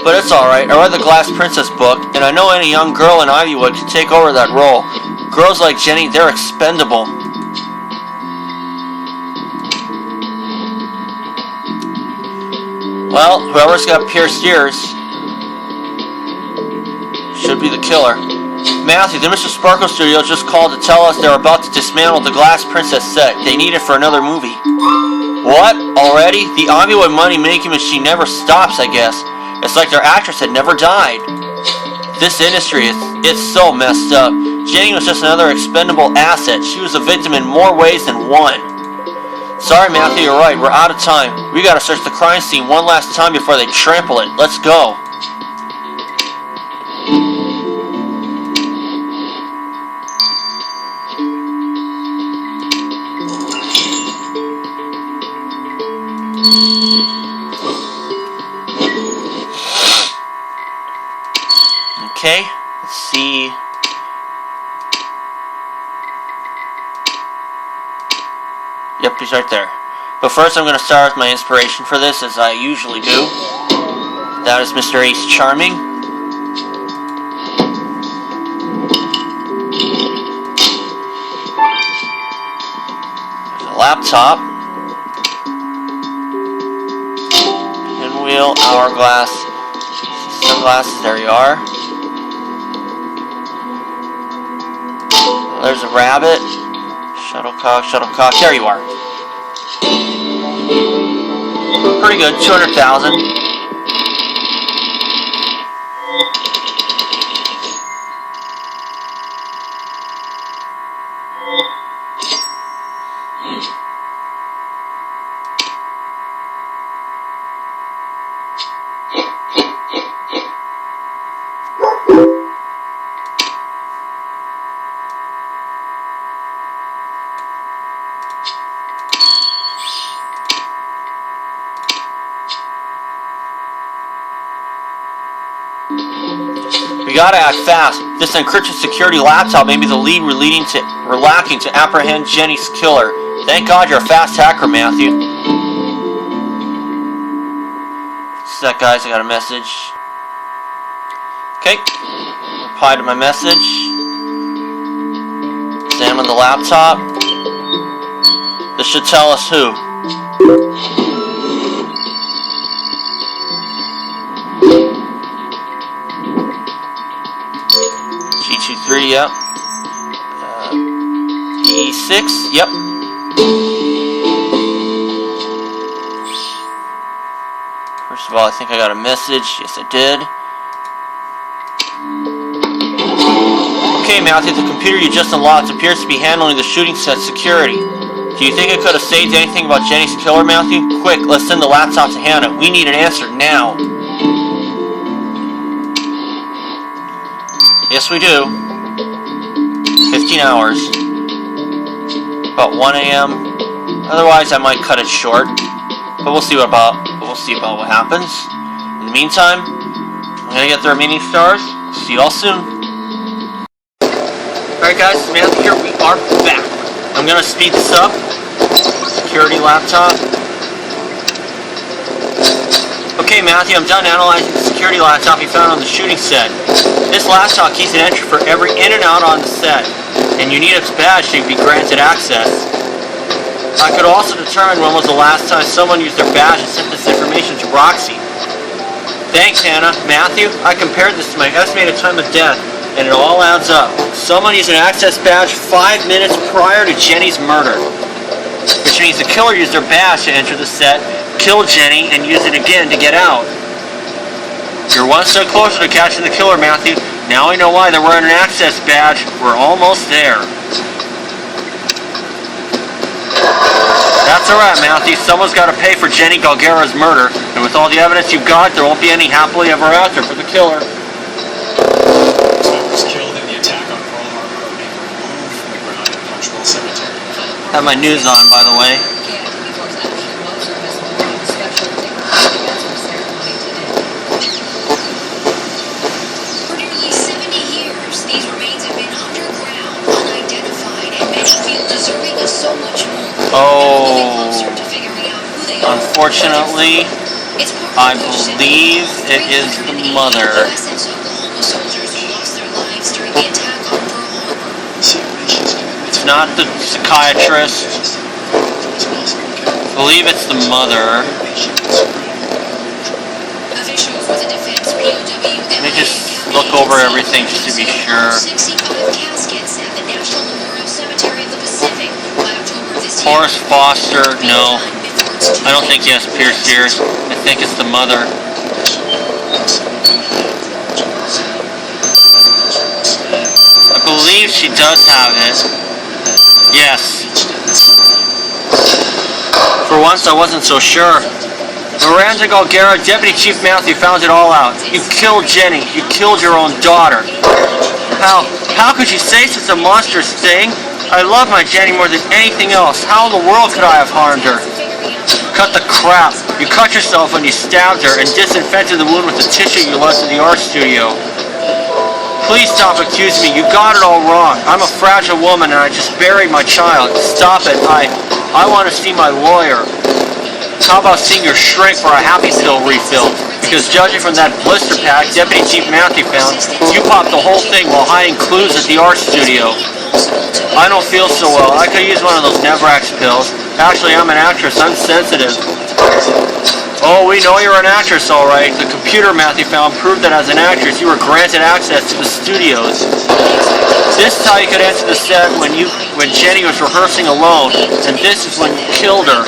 But it's alright. I read the Glass Princess book, and I know any young girl in Ivywood can take over that role. Girls like Jenny, they're expendable. Well, whoever's got pierced ears should be the killer. Matthew, the Mr. Sparkle Studio just called to tell us they're about to dismantle the Glass Princess set. They need it for another movie. What? Already? The Ivywood money-making machine never stops, I guess. It's like their actress had never died. This industry, it's so messed up. Jenny was just another expendable asset. She was a victim in more ways than one. Sorry, Matthew, you're right. We're out of time. We gotta search the crime scene one last time before they trample it. Let's go. Okay, let's see. Yep, he's right there. But first I'm going to start with my inspiration for this, as I usually do. That is Mr. Ace Charming. There's a laptop. Pinwheel, hourglass, sunglasses, there you are. There's a rabbit. Shuttlecock, there you are. Pretty good, 200,000. We gotta act fast. This encrypted security laptop may be the lead we're lacking to apprehend Jenny's killer. Thank God you're a fast hacker, Matthew. What's that, guys? I got a message. Okay. Reply to my message. Examine the laptop. This should tell us who. G23, yep. E6, yep. First of all, I think I got a message. Yes, I did. Okay, Matthew, the computer you just unlocked appears to be handling the shooting set security. Do you think it could have saved anything about Jenny's killer, Matthew? Quick, let's send the laptop to Hannah. We need an answer now. Yes, we do. 15 hours. About 1 a.m. Otherwise, I might cut it short. But we'll see about what happens. In the meantime, I'm gonna get the remaining stars. See y'all soon. Alright, guys, Samantha here. We are back. I'm gonna speed this up. Security laptop. Okay, Matthew, I'm done analyzing the security laptop you found on the shooting set. This laptop keeps an entry for every in and out on the set, and you need its badge to be granted access. I could also determine when was the last time someone used their badge and sent this information to Roxy. Thanks, Hannah. Matthew, I compared this to my estimated time of death, and it all adds up. Someone used an access badge 5 minutes prior to Jenny's murder, which means the killer used their badge to enter the set, kill Jenny, and use it again to get out. You're one step closer to catching the killer, Matthew. Now I know why they're wearing an access badge. We're almost there. That's alright, Matthew. Someone's got to pay for Jenny Galguera's murder, and with all the evidence you've got, there won't be any happily ever after for the killer. Was killed in the attack on Pearl Harbor are being removed from the ground in Punchbowl Cemetery. Have my news on, by the way. Oh, unfortunately, I believe it is the mother. It's not the psychiatrist. I believe it's the mother. Let me just look over everything just to be sure. Horace Foster, no. I don't think he has pierced ears. I think it's the mother. I believe she does have it. Yes. For once I wasn't so sure. Miranda Galgara, Deputy Chief Matthew found it all out. You killed Jenny. You killed your own daughter. How could you say such a monstrous thing? I love my Jenny more than anything else. How in the world could I have harmed her? Cut the crap. You cut yourself when you stabbed her and disinfected the wound with the tissue you left in the art studio. Please stop accusing me. You got it all wrong. I'm a fragile woman and I just buried my child. Stop it. I want to see my lawyer. How about seeing your shrink for a happy pill refill? Because judging from that blister pack Deputy Chief Matthew found, you popped the whole thing while hiding clues at the art studio. I don't feel so well. I could use one of those Nevrax pills. Actually, I'm an actress. I'm sensitive. Oh, we know you're an actress, all right. The computer Matthew found proved that as an actress, you were granted access to the studios. This is how you could enter the set when Jenny was rehearsing alone, and this is when you killed her.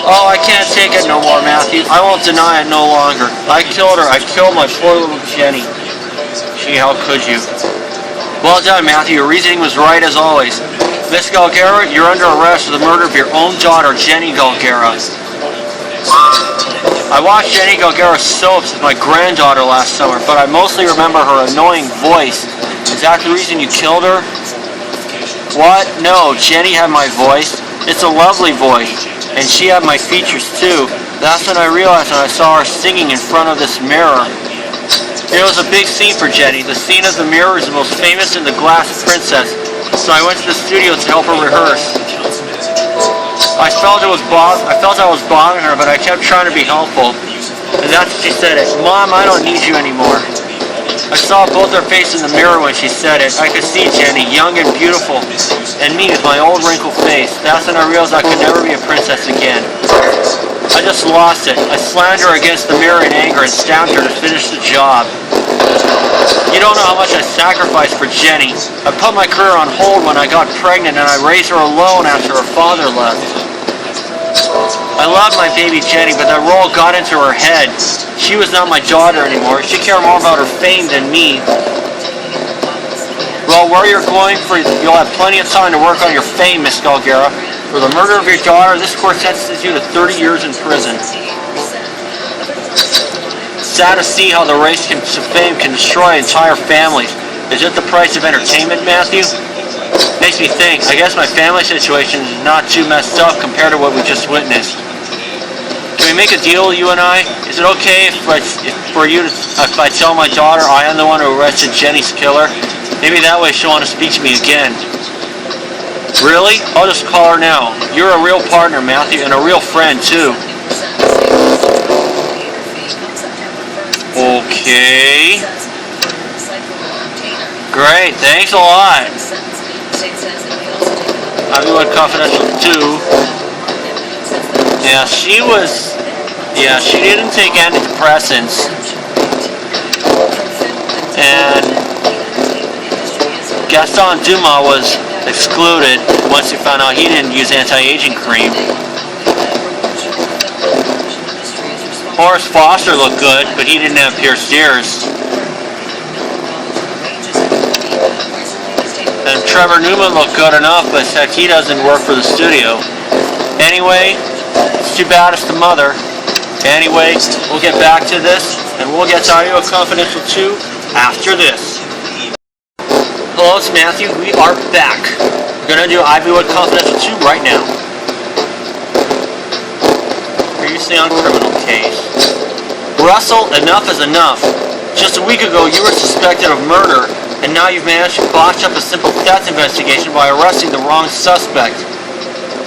Oh, I can't take it no more, Matthew. I won't deny it no longer. I killed her. I killed my poor little Jenny. Gee, how could you? Well done, Matthew. Your reasoning was right as always. Miss Galgara, you're under arrest for the murder of your own daughter, Jenny Galgara. I watched Jenny Galgara's soaps with my granddaughter last summer, but I mostly remember her annoying voice. Is that the reason you killed her? What? No, Jenny had my voice. It's a lovely voice. And she had my features too. That's when I realized when I saw her singing in front of this mirror. It was a big scene for Jenny. The scene of the mirror is the most famous in The Glass Princess. So I went to the studio to help her rehearse. I felt I was bothering her, but I kept trying to be helpful. And that's when she said it. Mom, I don't need you anymore. I saw both her faces in the mirror when she said it. I could see Jenny, young and beautiful, and me with my old wrinkled face. That's when I realized I could never be a princess again. I just lost it. I slammed her against the mirror in anger and stabbed her to finish the job. You don't know how much I sacrificed for Jenny. I put my career on hold when I got pregnant and I raised her alone after her father left. I loved my baby Jenny, but that role got into her head. She was not my daughter anymore. She cared more about her fame than me. Well, where you're going, you'll have plenty of time to work on your fame, Miss Galgara. For the murder of your daughter, this court sentences you to 30 years in prison. Sad to see how the race to fame can destroy entire families. Is it the price of entertainment, Matthew? Makes me think. I guess my family situation is not too messed up compared to what we just witnessed. Can we make a deal, you and I? Is it okay if I tell my daughter I am the one who arrested Jenny's killer? Maybe that way she'll want to speak to me again. Really? I'll just call her now. You're a real partner, Matthew, and a real friend, too. Okay. Great, thanks a lot. Ivywood Confidential 2. Yeah, she didn't take antidepressants. And Gaston Dumas was excluded once he found out he didn't use anti-aging cream. Horace Foster looked good, but he didn't have pierced ears. And Trevor Newman looked good enough, but said he doesn't work for the studio. Anyway, it's too bad it's the mother. Anyway, we'll get back to this, and we'll get to Ivywood Confidential 2 after this. Hello, it's Matthew. We are back. We're going to do Ivywood Confidential 2 right now. Previously on criminal case. Russell, enough is enough. Just a week ago, you were suspected of murder, and now you've managed to botch up a simple theft investigation by arresting the wrong suspect.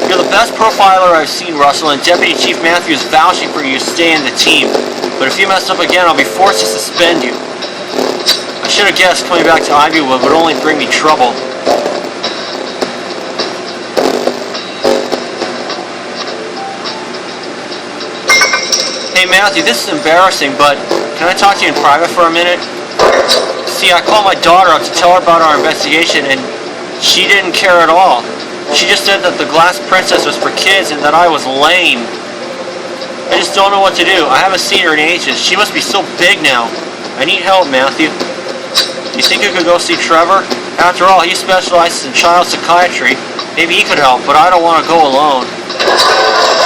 You're the best profiler I've seen, Russell, and Deputy Chief Matthews is vouching for you to stay in the team. But if you mess up again, I'll be forced to suspend you. I should have guessed coming back to Ivywood would only bring me trouble. Hey Matthew, this is embarrassing, but can I talk to you in private for a minute? See, I called my daughter up to tell her about our investigation, and she didn't care at all. She just said that the Glass Princess was for kids and that I was lame. I just don't know what to do. I haven't seen her in ages. She must be so big now. I need help, Matthew. Do you think you could go see Trevor? After all, he specializes in child psychiatry. Maybe he could help, but I don't want to go alone.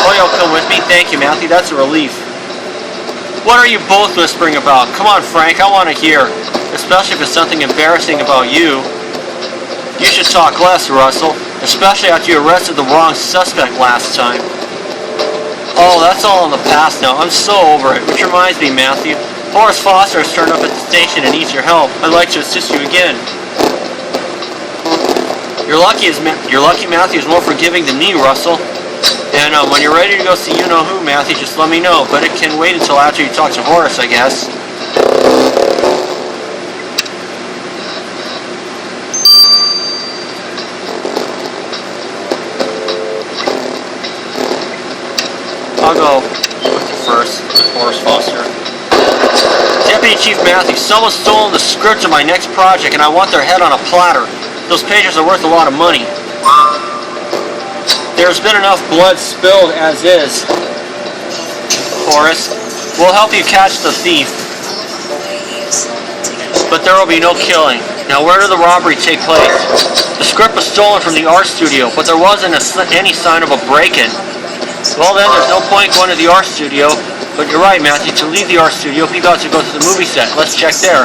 Oh, you'll come with me? Thank you, Matthew. That's a relief. What are you both whispering about? Come on, Frank, I want to hear. Especially if it's something embarrassing about you. You should talk less, Russell. Especially after you arrested the wrong suspect last time. Oh, that's all in the past now. I'm so over it. Which reminds me, Matthew. Horace Foster has turned up at the station and needs your help. I'd like to assist you again. You're lucky Matthew is more forgiving than me, Russell. And when you're ready to go see you-know-who, Matthew, just let me know. But it can wait until after you talk to Horace, I guess. I'll go with you first, with Horace Foster. Deputy Chief Matthews, someone's stolen the script of my next project, and I want their head on a platter. Those pages are worth a lot of money. There's been enough blood spilled as is. Horace, we'll help you catch the thief. But there will be no killing. Now, where did the robbery take place? The script was stolen from the art studio, but there wasn't any sign of a break-in. Well then, there's no point going to the art studio. But you're right, Matthew. To leave the art studio, we got to go to the movie set. Let's check there.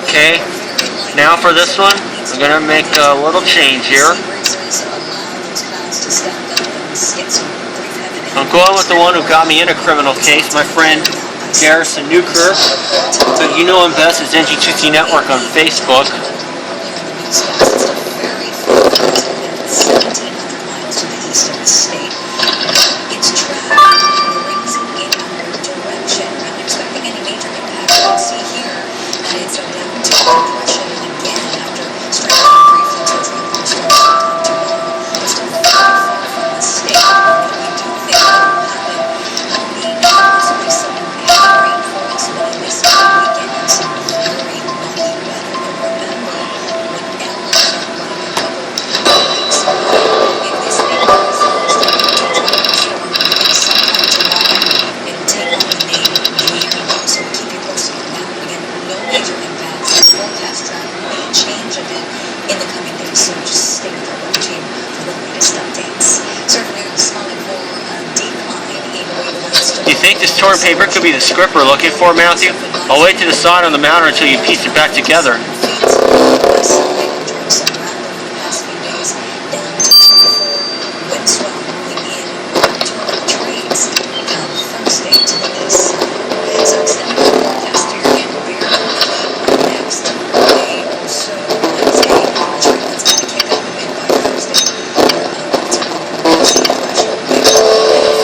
Okay, now for this one, I'm going to make a little change here. I'm going with the one who got me in a criminal case, my friend Garrison Newkirk. But you know him best as NG2C Network on Facebook. Torn paper could be the script we're looking for, Matthew. I'll wait to decide on the matter until you piece it back together.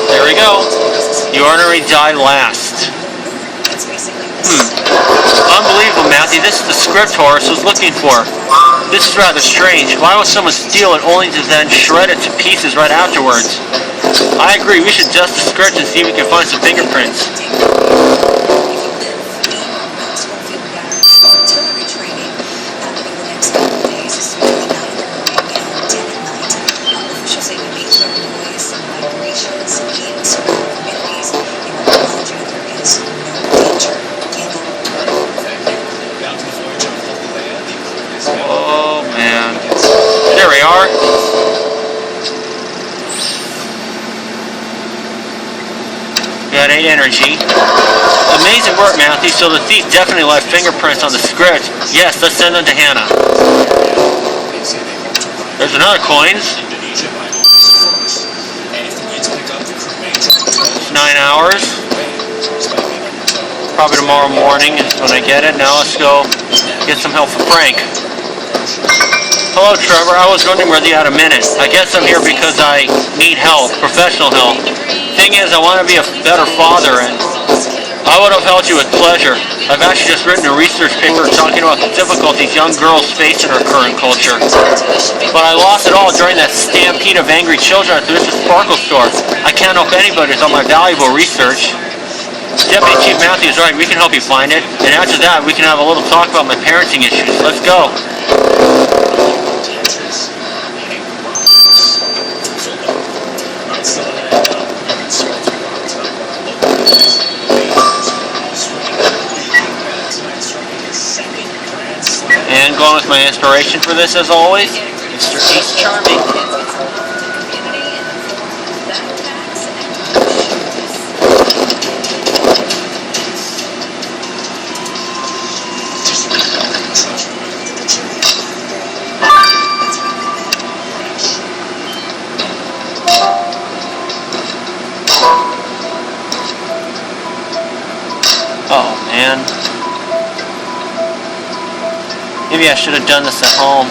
There we go. The ornery died last. Unbelievable, Matthew. This is the script Horace was looking for. This is rather strange. Why would someone steal it only to then shred it to pieces right afterwards? I agree. We should dust the script and see if we can find some fingerprints. Got 8 energy. Amazing work, Matthew. So the thief definitely left fingerprints on the script. Yes, let's send them to Hannah. There's another coins. 9 hours. Probably tomorrow morning is when I get it. Now let's go get some help from Frank. Hello, Trevor. I was wondering whether you had a minute. I guess I'm here because I need help, professional help. Thing is, I want to be a better father, and I would have helped you with pleasure. I've actually just written a research paper talking about the difficulties young girls face in our current culture. But I lost it all during that stampede of angry children at the Mr. Sparkle store. I can't help anybody without my valuable research. Deputy Chief Matthews is right, we can help you find it. And after that, we can have a little talk about my parenting issues. Let's go. And going with my inspiration for this, as always, Mr. Ace Charming. Oh, man. Maybe I should have done this at home.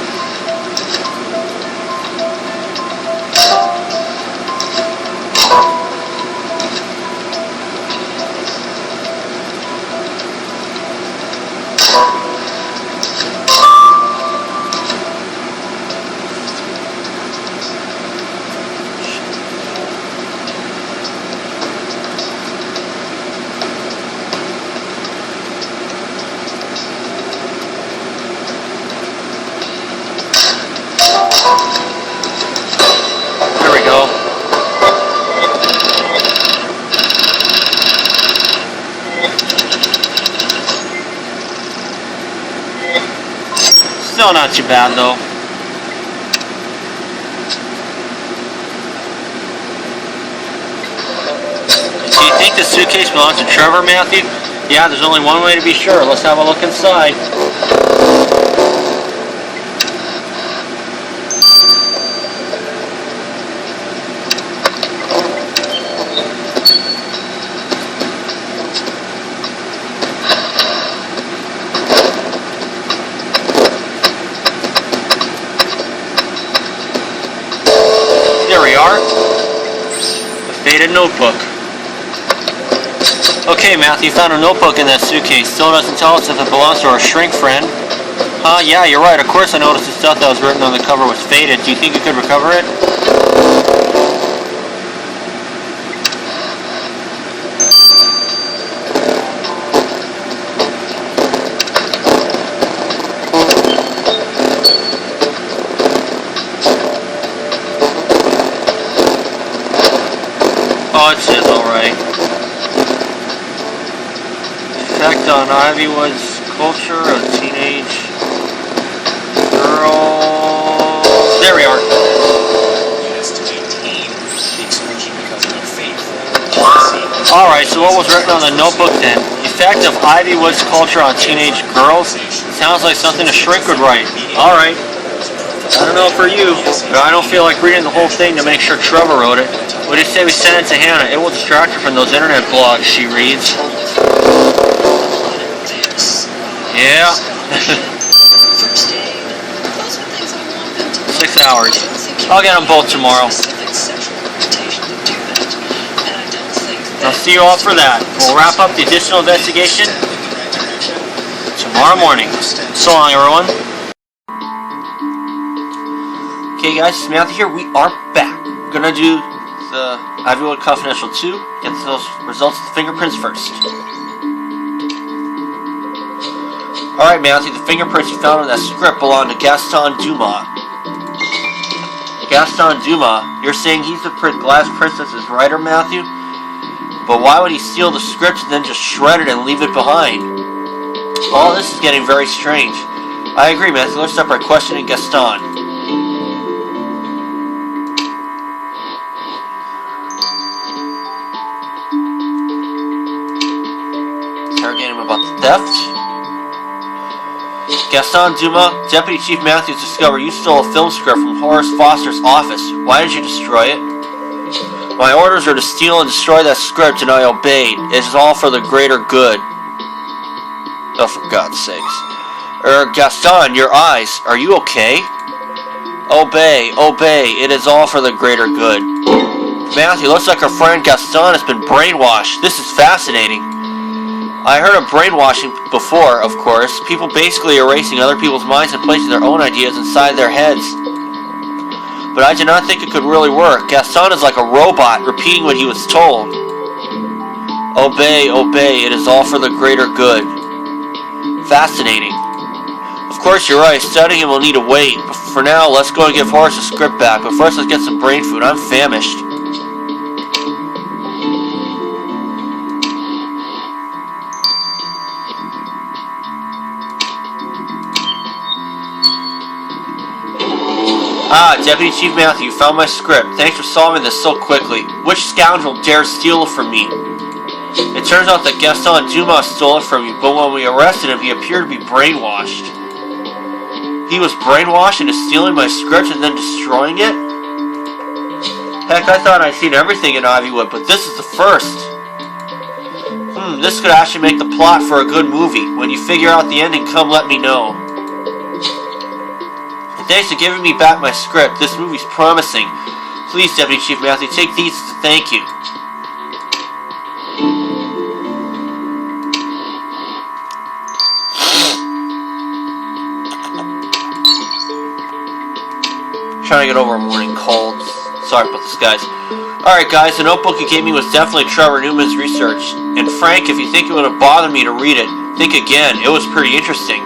Still not too bad though. Do you think the suitcase belongs to Trevor, Matthew? Yeah, there's only one way to be sure. Let's have a look inside. There we are. A faded notebook. Okay, Matthew, found a notebook in that suitcase. Still doesn't tell us if it belongs to our shrink friend. Yeah, you're right. Of course I noticed the stuff that was written on the cover was faded. Do you think you could recover it? Oh, it is alright. Effect on Ivywood's culture of teenage girl. There we are. Alright, so what was written on the notebook then? Effect of Ivywood's culture on teenage girls? Sounds like something a shrink would write. Alright. I don't know for you, but I don't feel like reading the whole thing to make sure Trevor wrote it. What do you say we send it to Hannah? It will distract her from those internet blogs she reads. Yeah. 6 hours. I'll get them both tomorrow. I'll see you all for that. We'll wrap up the additional investigation tomorrow morning. So long, everyone. Okay, guys, it's Matthew here. We are back. We're gonna do the Ivywood Confidential 2. Get those results of the fingerprints first. Alright, Matthew, the fingerprints you found on that script belong to Gaston Dumas. Gaston Dumas, you're saying he's the Glass Princess's writer, Matthew? But why would he steal the script and then just shred it and leave it behind? All this is getting very strange. I agree, Matthew. Let's start by questioning Gaston. Interrogate him about the theft. Gaston Dumas, Deputy Chief Matthews discovered you stole a film script from Horace Foster's office. Why did you destroy it? My orders are to steal and destroy that script, and I obeyed. It is all for the greater good. Oh, for God's sakes. Gaston, your eyes. Are you okay? Obey, obey. It is all for the greater good. Matthew, looks like our friend Gaston has been brainwashed. This is fascinating. I heard of brainwashing before, of course. People basically erasing other people's minds and placing their own ideas inside their heads. But I did not think it could really work. Gaston is like a robot, repeating what he was told. Obey, obey. It is all for the greater good. Fascinating. Of course, you're right. Studying him will need to wait. But for now, let's go and give Horace the script back. But first, let's get some brain food. I'm famished. Ah, Deputy Chief Matthew, you found my script. Thanks for solving this so quickly. Which scoundrel dares steal it from me? It turns out that Gaston Dumas stole it from you, but when we arrested him, he appeared to be brainwashed. He was brainwashed into stealing my script and then destroying it? Heck, I thought I'd seen everything in Ivywood, but this is the first. This could actually make the plot for a good movie. When you figure out the ending, come let me know. Thanks for giving me back my script. This movie's promising. Please, Deputy Chief Matthew, take these as a thank you. Trying to get over a morning cold. Sorry about this, guys. Alright, guys, the notebook you gave me was definitely Trevor Newman's research. And Frank, if you think it would have bothered me to read it, think again. It was pretty interesting.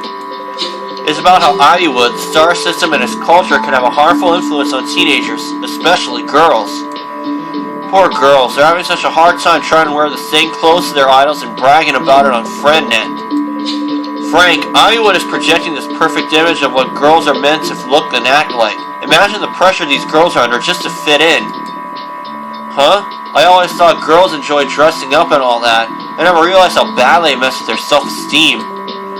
It's about how Ivywood, the star system, and its culture can have a harmful influence on teenagers, especially girls. Poor girls, they're having such a hard time trying to wear the same clothes to their idols and bragging about it on FriendNet. Frank, Ivywood is projecting this perfect image of what girls are meant to look and act like. Imagine the pressure these girls are under just to fit in. Huh? I always thought girls enjoyed dressing up and all that. I never realized how badly it messed with their self-esteem.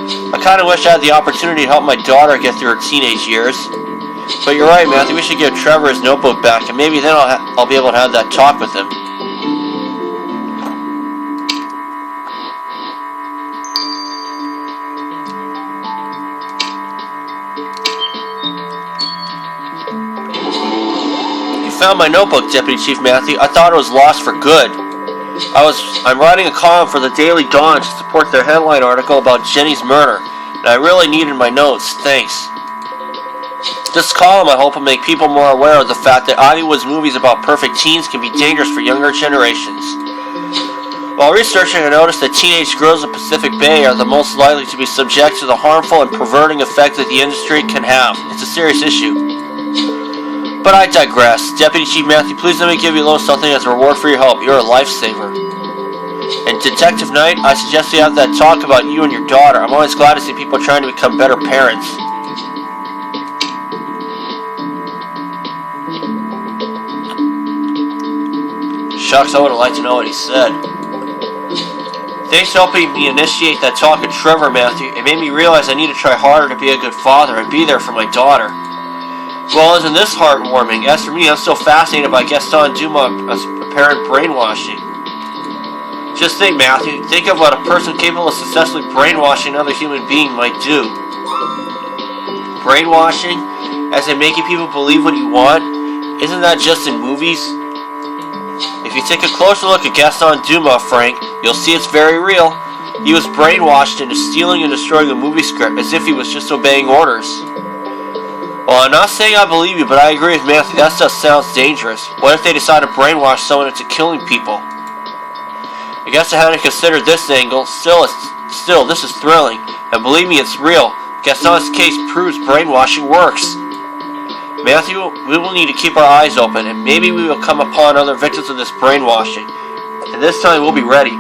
I kind of wish I had the opportunity to help my daughter get through her teenage years. But you're right, Matthew, we should give Trevor his notebook back, and maybe then I'll be able to have that talk with him. You found my notebook, Deputy Chief Matthew. I thought it was lost for good. I'm writing a column for the Daily Dawn to support their headline article about Jenny's murder, and I really needed my notes. Thanks. This column, I hope, will make people more aware of the fact that Ivywood's movies about perfect teens can be dangerous for younger generations. While researching, I noticed that teenage girls in Pacific Bay are the most likely to be subject to the harmful and perverting effect that the industry can have. It's a serious issue. But I digress. Deputy Chief Matthew, please let me give you a little something as a reward for your help. You're a lifesaver. And Detective Knight, I suggest we have that talk about you and your daughter. I'm always glad to see people trying to become better parents. Shucks, I would have liked to know what he said. Thanks for helping me initiate that talk with Trevor, Matthew. It made me realize I need to try harder to be a good father and be there for my daughter. Well, isn't this heartwarming? As for me, I'm still fascinated by Gaston Dumas' apparent brainwashing. Just think, Matthew. Think of what a person capable of successfully brainwashing another human being might do. Brainwashing? As in making people believe what you want? Isn't that just in movies? If you take a closer look at Gaston Dumas, Frank, you'll see it's very real. He was brainwashed into stealing and destroying a movie script as if he was just obeying orders. Well, I'm not saying I believe you, but I agree with Matthew. That stuff sounds dangerous. What if they decide to brainwash someone into killing people? I guess I hadn't considered this angle. Still, this is thrilling. And believe me, it's real. Gaston's case proves brainwashing works. Matthew, we will need to keep our eyes open, and maybe we will come upon other victims of this brainwashing. And this time we'll be ready.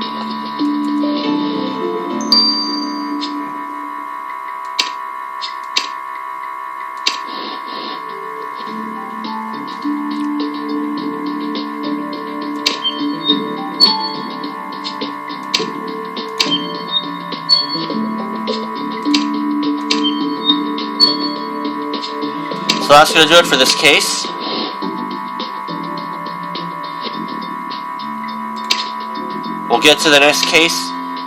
So that's going to do it for this case. We'll get to the next case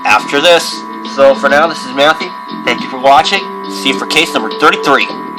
after this. So for now, this is Matthew. Thank you for watching. See you for case number 33.